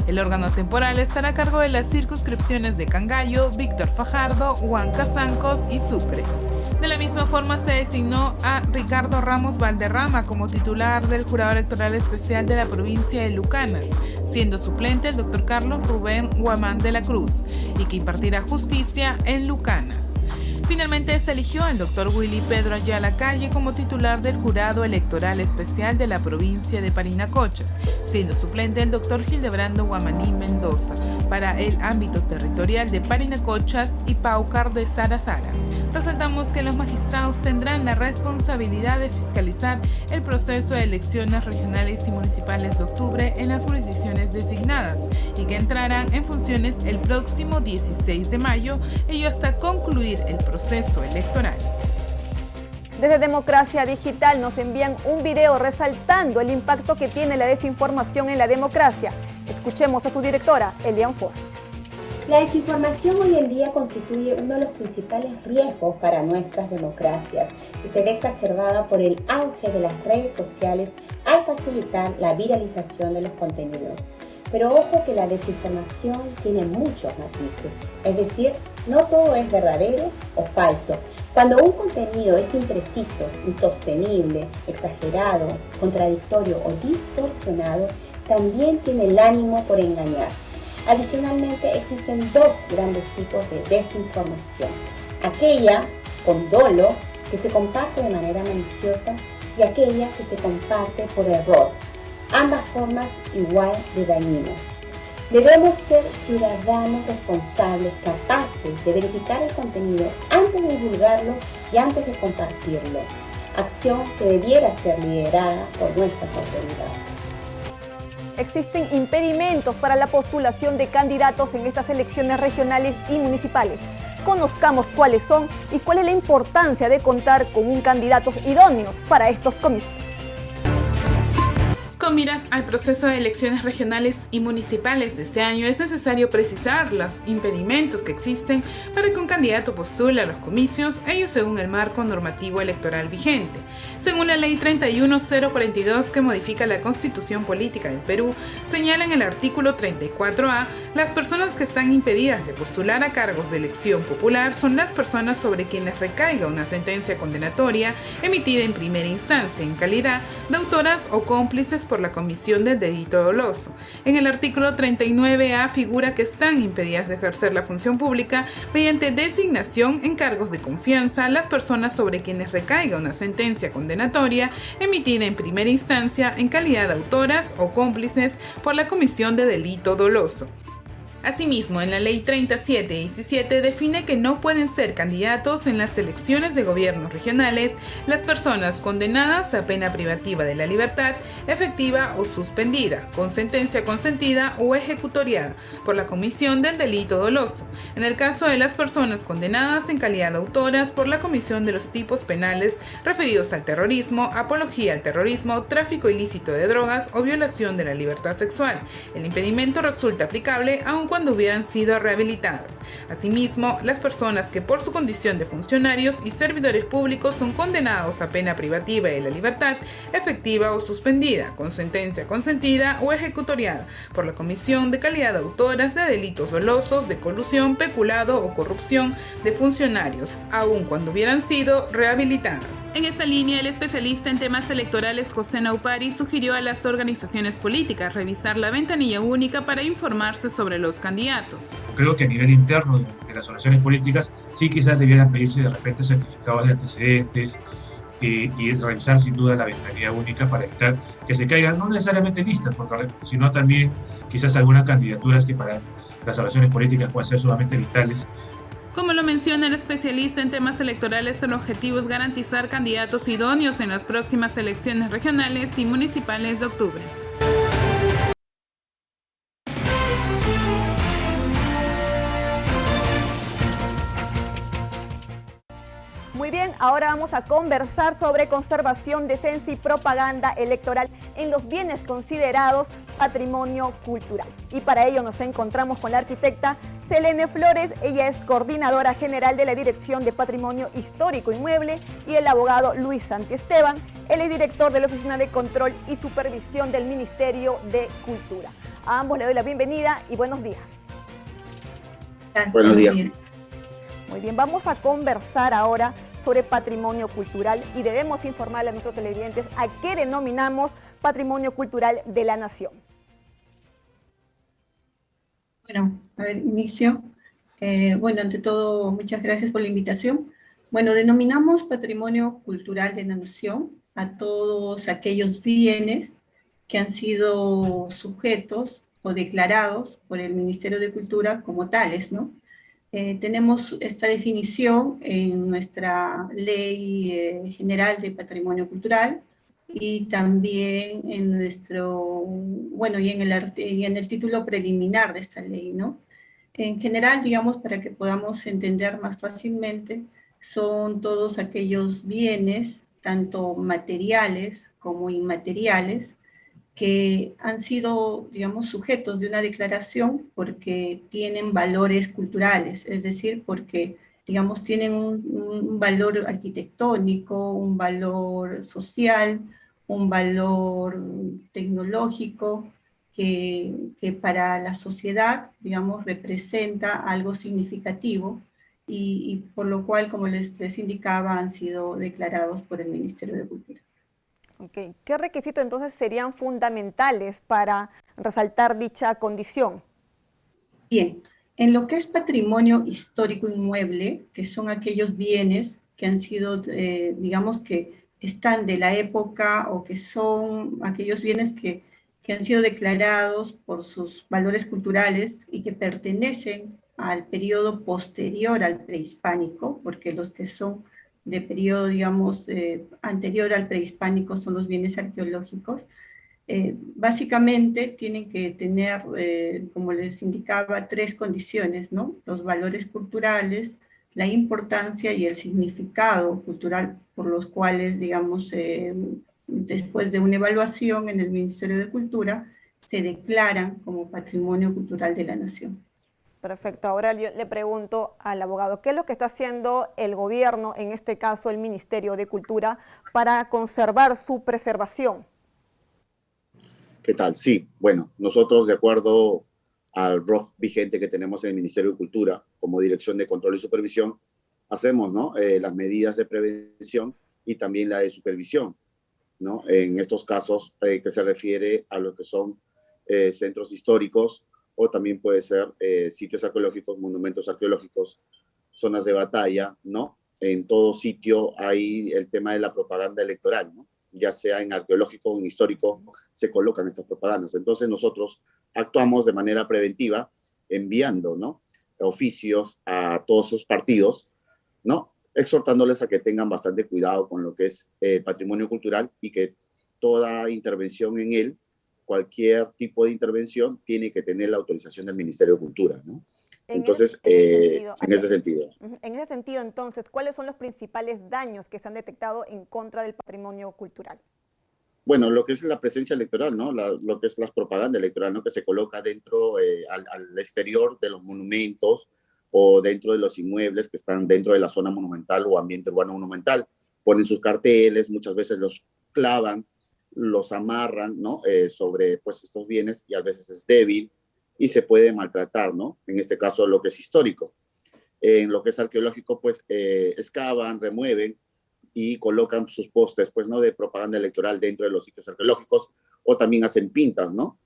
[SPEAKER 3] El órgano temporal estará a cargo de las circunscripciones de Cangallo, Víctor Fajardo, Huancazancos y Sucre. De la misma forma, se designó a Ricardo Ramos Valderrama como titular del jurado electoral especial de la provincia de Lucanas, siendo suplente el doctor Carlos Rubén Guamán de la Cruz, y que impartirá justicia en Lucanas. Finalmente se eligió al doctor Willy Pedro Ayala Calle como titular del Jurado Electoral Especial de la provincia de Parinacochas, siendo suplente el doctor Gildebrando Guamaní Mendoza para el ámbito territorial de Parinacochas y Paucar de Sarasara. Resaltamos que los magistrados tendrán la responsabilidad de fiscalizar el proceso de elecciones regionales y municipales de octubre en las jurisdicciones designadas y que entrarán en funciones el próximo 16 de mayo, ello hasta concluir el proceso electoral.
[SPEAKER 1] Desde Democracia Digital nos envían un video resaltando el impacto que tiene la desinformación en la democracia. Escuchemos a su directora, Elian Ford.
[SPEAKER 11] La desinformación hoy en día constituye uno de los principales riesgos para nuestras democracias y se ve exacerbada por el auge de las redes sociales al facilitar la viralización de los contenidos. Pero ojo que la desinformación tiene muchos matices, es decir, no todo es verdadero o falso. Cuando un contenido es impreciso, insostenible, exagerado, contradictorio o distorsionado, también tiene el ánimo por engañar. Adicionalmente, existen dos grandes tipos de desinformación. Aquella con dolo, que se comparte de manera maliciosa, y aquella que se comparte por error. Ambas formas igual de dañinas. Debemos ser ciudadanos responsables, capaces de verificar el contenido antes de divulgarlo y antes de compartirlo. Acción que debiera ser liderada por nuestras autoridades.
[SPEAKER 1] Existen impedimentos para la postulación de candidatos en estas elecciones regionales y municipales. Conozcamos cuáles son y cuál es la importancia de contar con un candidato idóneo para estos comicios.
[SPEAKER 3] Con miras al proceso de elecciones regionales y municipales de este año, es necesario precisar los impedimentos que existen para que un candidato postule a los comicios, ello según el marco normativo electoral vigente. Según la Ley 31042, que modifica la Constitución Política del Perú, señala en el artículo 34A, las personas que están impedidas de postular a cargos de elección popular son las personas sobre quienes recaiga una sentencia condenatoria emitida en primera instancia en calidad de autoras o cómplices por la comisión del delito doloso. En el artículo 39A figura que están impedidas de ejercer la función pública mediante designación en cargos de confianza las personas sobre quienes recaiga una sentencia condenatoria emitida en primera instancia en calidad de autoras o cómplices por la comisión de delito doloso. Asimismo, en la Ley 3717 define que no pueden ser candidatos en las elecciones de gobiernos regionales las personas condenadas a pena privativa de la libertad, efectiva o suspendida, con sentencia consentida o ejecutoriada por la comisión del delito doloso. En el caso de las personas condenadas en calidad de autoras por la comisión de los tipos penales referidos al terrorismo, apología al terrorismo, tráfico ilícito de drogas o violación de la libertad sexual, el impedimento resulta aplicable aun cuando hubieran sido rehabilitadas. Asimismo, las personas que por su condición de funcionarios y servidores públicos son condenados a pena privativa de la libertad, efectiva o suspendida, con sentencia consentida o ejecutoriada, por la comisión de calidad de autoras de delitos dolosos, de colusión, peculado o corrupción de funcionarios, aun cuando hubieran sido rehabilitadas. En esta línea, el especialista en temas electorales José Naupari sugirió a las organizaciones políticas revisar la ventanilla única para informarse sobre los candidatos.
[SPEAKER 12] Creo que a nivel interno de las organizaciones políticas sí quizás debieran pedirse de repente certificados de antecedentes y revisar sin duda la ventanilla única para evitar que se caigan no necesariamente listas, sino también quizás algunas candidaturas que para las organizaciones políticas pueden ser sumamente vitales.
[SPEAKER 3] Como lo menciona el especialista en temas electorales, el objetivo es garantizar candidatos idóneos en las próximas elecciones regionales y municipales de octubre.
[SPEAKER 1] Muy bien, ahora vamos a conversar sobre conservación, defensa y propaganda electoral en los bienes considerados patrimonio cultural. Y para ello nos encontramos con la arquitecta Selene Flores, ella es coordinadora general de la Dirección de Patrimonio Histórico Inmueble, y el abogado Luis Santi Esteban, él es director de la Oficina de Control y Supervisión del Ministerio de Cultura. A ambos les doy la bienvenida y buenos días.
[SPEAKER 13] Buenos días.
[SPEAKER 1] Muy bien, vamos a conversar ahora sobre patrimonio cultural y debemos informarle a nuestros televidentes a qué denominamos patrimonio cultural de la nación.
[SPEAKER 13] Bueno, a ver, inicio. Bueno, ante todo, muchas gracias por la invitación. Bueno, denominamos patrimonio cultural de la nación a todos aquellos bienes que han sido sujetos o declarados por el Ministerio de Cultura como tales, ¿no? Tenemos esta definición en nuestra Ley General de Patrimonio Cultural y también en nuestro, bueno, y en el título preliminar de esta ley, ¿no? En general, digamos, para que podamos entender más fácilmente, son todos aquellos bienes, tanto materiales como inmateriales, que han sido, digamos, sujetos de una declaración porque tienen valores culturales, es decir, porque, digamos, tienen un valor arquitectónico, un valor social, un valor tecnológico, que para la sociedad, digamos, representa algo significativo y por lo cual, como les indicaba, han sido declarados por el Ministerio de Cultura.
[SPEAKER 1] Okay. ¿Qué requisitos entonces serían fundamentales para resaltar dicha condición?
[SPEAKER 13] Bien, en lo que es patrimonio histórico inmueble, que son aquellos bienes que han sido, digamos que están de la época o que son aquellos bienes que han sido declarados por sus valores culturales y que pertenecen al periodo posterior al prehispánico, porque los que son de periodo, digamos, anterior al prehispánico son los bienes arqueológicos. Básicamente tienen que tener, como les indicaba, tres condiciones, ¿no? Los valores culturales, la importancia y el significado cultural por los cuales, digamos, después de una evaluación en el Ministerio de Cultura, se declaran como patrimonio cultural de la nación.
[SPEAKER 1] Perfecto. Ahora yo le pregunto al abogado, ¿qué es lo que está haciendo el gobierno, en este caso el Ministerio de Cultura, para conservar su preservación?
[SPEAKER 14] ¿Qué tal? Sí, bueno, nosotros de acuerdo al ROC vigente que tenemos en el Ministerio de Cultura como Dirección de Control y Supervisión, hacemos, ¿no? Las medidas de prevención y también la de supervisión, ¿no? En estos casos que se refiere a lo que son centros históricos o también puede ser sitios arqueológicos, monumentos arqueológicos, zonas de batalla, ¿no? En todo sitio hay el tema de la propaganda electoral, ¿no? Ya sea en arqueológico o en histórico, se colocan estas propagandas. Entonces nosotros actuamos de manera preventiva, enviando, ¿no? Oficios a todos sus partidos, ¿no? Exhortándoles a que tengan bastante cuidado con lo que es patrimonio cultural y que toda intervención en él, cualquier tipo de intervención, tiene que tener la autorización del Ministerio de Cultura, ¿no? Entonces, en ese sentido.
[SPEAKER 1] En ese sentido, entonces, ¿cuáles son los principales daños que se han detectado en contra del patrimonio cultural?
[SPEAKER 14] Bueno, lo que es la presencia electoral, ¿no? Lo que es la propaganda electoral, ¿no? Que se coloca dentro, al exterior de los monumentos o dentro de los inmuebles que están dentro de la zona monumental o ambiente urbano monumental. Ponen sus carteles, muchas veces los clavan, los amarran, ¿no? Sobre, pues, estos bienes y a veces es débil y se puede maltratar, ¿no? En este caso, lo que es histórico. En lo que es arqueológico, pues, excavan, remueven y colocan sus postes, pues, ¿no? De propaganda electoral dentro de los sitios arqueológicos o también hacen pintas, ¿no?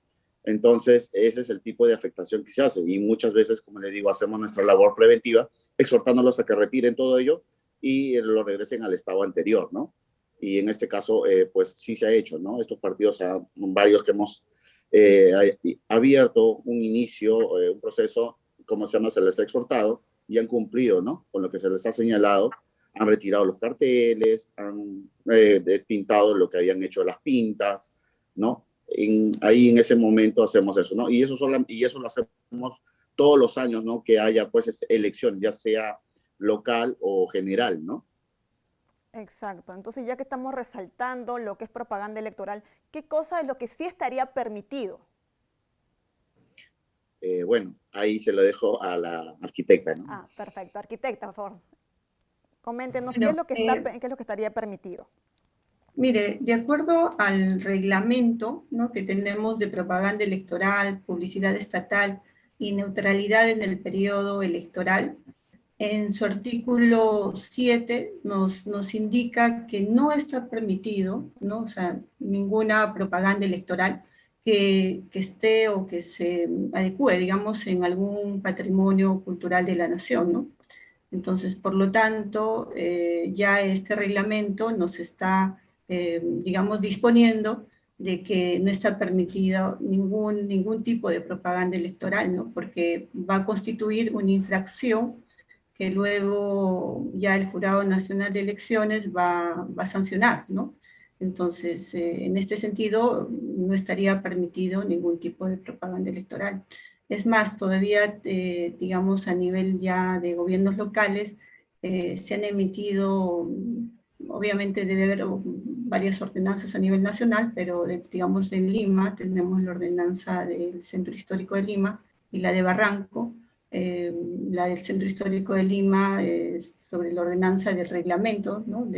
[SPEAKER 14] Entonces, ese es el tipo de afectación que se hace y muchas veces, como les digo, hacemos nuestra labor preventiva exhortándolos a que retiren todo ello y lo regresen al estado anterior, ¿no? Y en este caso, pues, sí se ha hecho, ¿no? Estos partidos, varios que hemos abierto un inicio, un proceso, como se llama, se les ha exhortado y han cumplido, ¿no? Con lo que se les ha señalado, han retirado los carteles, han pintado lo que habían hecho las pintas, ¿no? Ahí en ese momento hacemos eso, ¿no? Y eso lo hacemos todos los años, ¿no? Que haya, pues, elecciones, ya sea local o general, ¿no?
[SPEAKER 1] Exacto. Entonces, ya que estamos resaltando lo que es propaganda electoral, ¿qué cosa es lo que sí estaría permitido?
[SPEAKER 14] Bueno, ahí se lo dejo a la arquitecta, ¿no?
[SPEAKER 1] Ah, perfecto. Arquitecta, por favor. Coméntenos,
[SPEAKER 13] Bueno,
[SPEAKER 1] ¿qué es lo que estaría permitido?
[SPEAKER 13] Mire, de acuerdo al reglamento, ¿no? Que tenemos de propaganda electoral, publicidad estatal y neutralidad en el periodo electoral, en su artículo 7 nos indica que no está permitido, ¿no? O sea, ninguna propaganda electoral que esté o que se adecue, digamos, en algún patrimonio cultural de la nación, ¿no? Entonces, por lo tanto, ya este reglamento nos está, digamos, disponiendo de que no está permitido ningún tipo de propaganda electoral, ¿no? Porque va a constituir una infracción que luego ya el Jurado Nacional de Elecciones va a sancionar, ¿no? Entonces, en este sentido, no estaría permitido ningún tipo de propaganda electoral. Es más, todavía, digamos, a nivel ya de gobiernos locales, se han emitido, obviamente debe haber varias ordenanzas a nivel nacional, pero digamos en Lima tenemos la ordenanza del Centro Histórico de Lima y la de Barranco. La del Centro Histórico de Lima es sobre la ordenanza del reglamento, ¿no?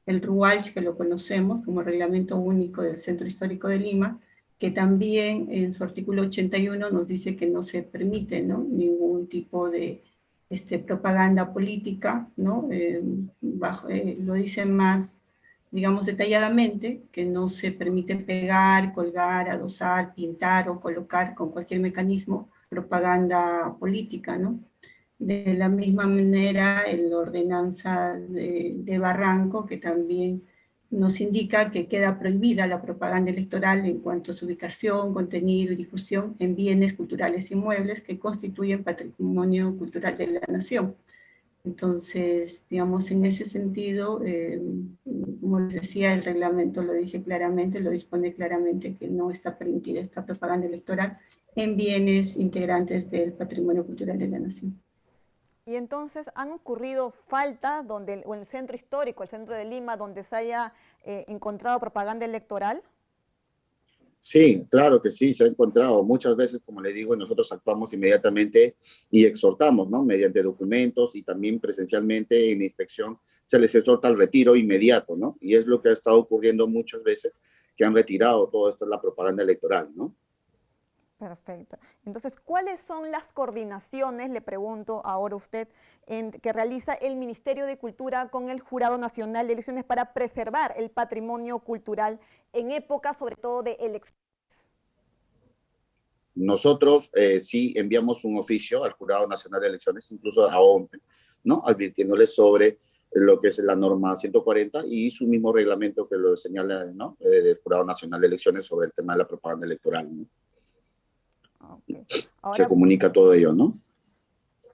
[SPEAKER 13] El RUALCH, que lo conocemos como Reglamento Único del Centro Histórico de Lima, que también en su artículo 81 nos dice que no se permite, ¿no?, ningún tipo de propaganda política, ¿no? Lo dice más, digamos, detalladamente, que no se permite pegar, colgar, adosar, pintar o colocar con cualquier mecanismo propaganda política, ¿no? De la misma manera, en la ordenanza de Barranco, que también nos indica que queda prohibida la propaganda electoral en cuanto a su ubicación, contenido y difusión en bienes culturales inmuebles que constituyen patrimonio cultural de la nación. Entonces, digamos, en ese sentido, como les decía, el reglamento lo dice claramente, lo dispone claramente que no está permitida esta propaganda electoral en bienes integrantes del patrimonio cultural de la nación.
[SPEAKER 1] Y entonces, ¿han ocurrido faltas o en el centro histórico, el centro de Lima, donde se haya encontrado propaganda electoral?
[SPEAKER 14] Sí, claro que sí, se ha encontrado. Muchas veces, como le digo, nosotros actuamos inmediatamente y exhortamos, ¿no? Mediante documentos y también presencialmente en la inspección se les exhorta al retiro inmediato, ¿no? Y es lo que ha estado ocurriendo muchas veces, que han retirado todo esto de la propaganda electoral, ¿no?
[SPEAKER 1] Perfecto. Entonces, ¿cuáles son las coordinaciones, le pregunto ahora a usted, que realiza el Ministerio de Cultura con el Jurado Nacional de Elecciones para preservar el patrimonio cultural en época, sobre todo, de elecciones?
[SPEAKER 14] Nosotros sí enviamos un oficio al Jurado Nacional de Elecciones, incluso a OMPE, ¿no? Advirtiéndoles sobre lo que es la norma 140 y su mismo reglamento que lo señala, ¿no? Del Jurado Nacional de Elecciones sobre el tema de la propaganda electoral, ¿no?
[SPEAKER 1] Okay. Ahora,
[SPEAKER 14] se comunica todo ello, ¿no?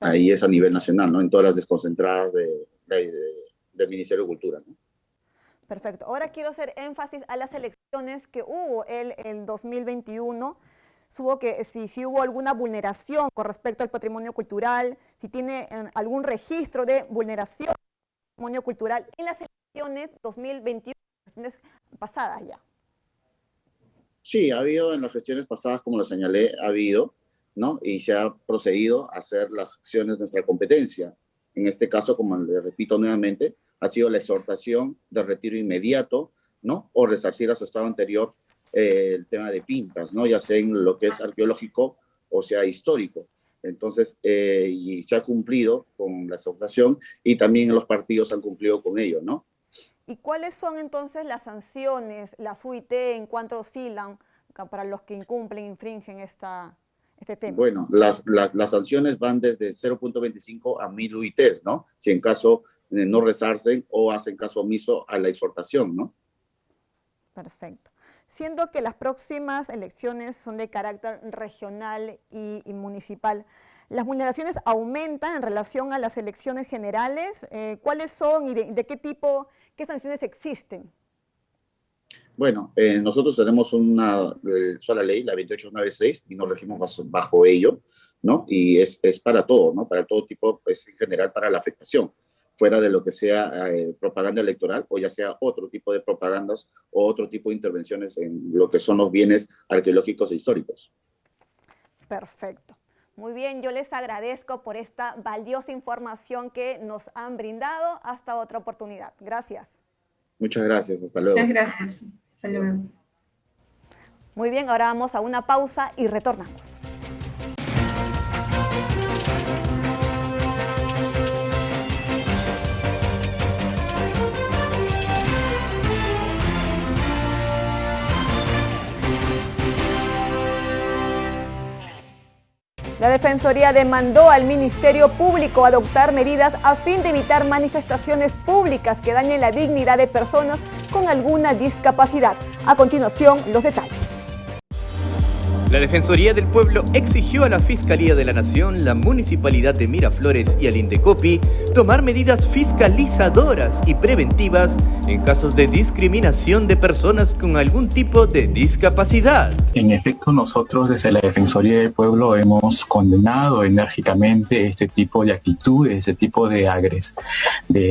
[SPEAKER 14] Ahí es a nivel nacional, ¿no? En todas las desconcentradas del Ministerio de Cultura, ¿no?
[SPEAKER 1] Perfecto. Ahora quiero hacer énfasis a las elecciones que hubo en 2021. Subo que si hubo alguna vulneración con respecto al patrimonio cultural, si tiene algún registro de vulneración del patrimonio cultural en las elecciones 2021, elecciones pasadas ya.
[SPEAKER 14] Sí, ha habido en las gestiones pasadas, como lo señalé, ha habido, ¿no? Y se ha procedido a hacer las acciones de nuestra competencia. En este caso, como le repito nuevamente, ha sido la exhortación de retiro inmediato, ¿no? O resarcir a su estado anterior el tema de pintas, ¿no? Ya sea en lo que es arqueológico o sea histórico. Entonces, y se ha cumplido con la exhortación y también los partidos han cumplido con ello, ¿no?
[SPEAKER 1] ¿Y cuáles son entonces las sanciones, las UIT, en cuanto oscilan para los que incumplen, infringen este tema?
[SPEAKER 14] Bueno, las sanciones van desde 0.25 a 1000 UITs, ¿no? Si en caso no resarcen o hacen caso omiso a la exhortación, ¿no?
[SPEAKER 1] Perfecto. Siendo que las próximas elecciones son de carácter regional y municipal, ¿las vulneraciones aumentan en relación a las elecciones generales? ¿Cuáles son y de qué tipo, qué sanciones existen?
[SPEAKER 14] Bueno, nosotros tenemos una sola ley, la 2896, y nos regimos bajo ello, ¿no? Y es para todo, ¿no? Para todo tipo, pues en general para la afectación, fuera de lo que sea propaganda electoral o ya sea otro tipo de propagandas o otro tipo de intervenciones en lo que son los bienes arqueológicos e históricos.
[SPEAKER 1] Perfecto. Muy bien, yo les agradezco por esta valiosa información que nos han brindado. Hasta otra oportunidad. Gracias.
[SPEAKER 14] Muchas gracias. Hasta luego.
[SPEAKER 13] Muchas gracias. Hasta luego.
[SPEAKER 1] Muy bien, ahora vamos a una pausa y retornamos. La Defensoría demandó al Ministerio Público adoptar medidas a fin de evitar manifestaciones públicas que dañen la dignidad de personas con alguna discapacidad. A continuación, los detalles.
[SPEAKER 2] La Defensoría del Pueblo exigió a la Fiscalía de la Nación, la Municipalidad de Miraflores y al Indecopi tomar medidas fiscalizadoras y preventivas en casos de discriminación de personas con algún tipo de discapacidad.
[SPEAKER 15] En efecto, nosotros desde la Defensoría del Pueblo hemos condenado enérgicamente este tipo de actitudes, este tipo de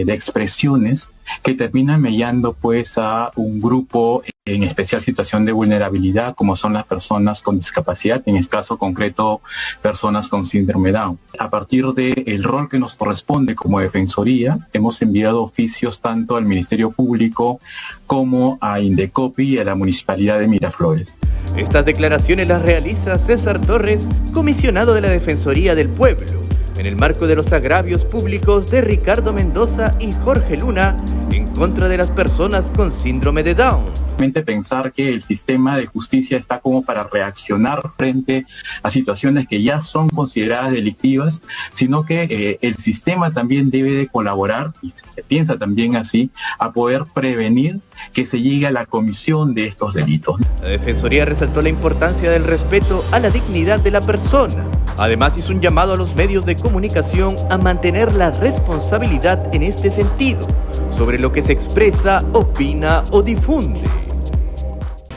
[SPEAKER 15] expresiones que terminan mellando pues a un grupo en especial situación de vulnerabilidad, como son las personas con discapacidad, en el caso concreto personas con síndrome Down. A partir del rol que nos corresponde como Defensoría, hemos enviado oficios tanto al Ministerio Público como a Indecopi y a la Municipalidad de Miraflores.
[SPEAKER 2] Estas declaraciones las realiza César Torres, comisionado de la Defensoría del Pueblo, en el marco de los agravios públicos de Ricardo Mendoza y Jorge Luna en contra de las personas con síndrome de Down.
[SPEAKER 15] Pensar que el sistema de justicia está como para reaccionar frente a situaciones que ya son consideradas delictivas, sino que el sistema también debe de colaborar, y se piensa también así, a poder prevenir que se llegue a la comisión de estos delitos.
[SPEAKER 2] La Defensoría resaltó la importancia del respeto a la dignidad de la persona. Además, hizo un llamado a los medios de comunicación a mantener la responsabilidad en este sentido, sobre lo que se expresa, opina o difunde.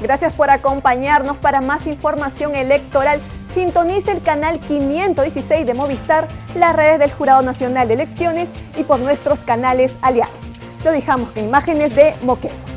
[SPEAKER 1] Gracias por acompañarnos. Para más información electoral, sintonice el canal 516 de Movistar, las redes del Jurado Nacional de Elecciones y por nuestros canales aliados. Lo dejamos con imágenes de Moquegua.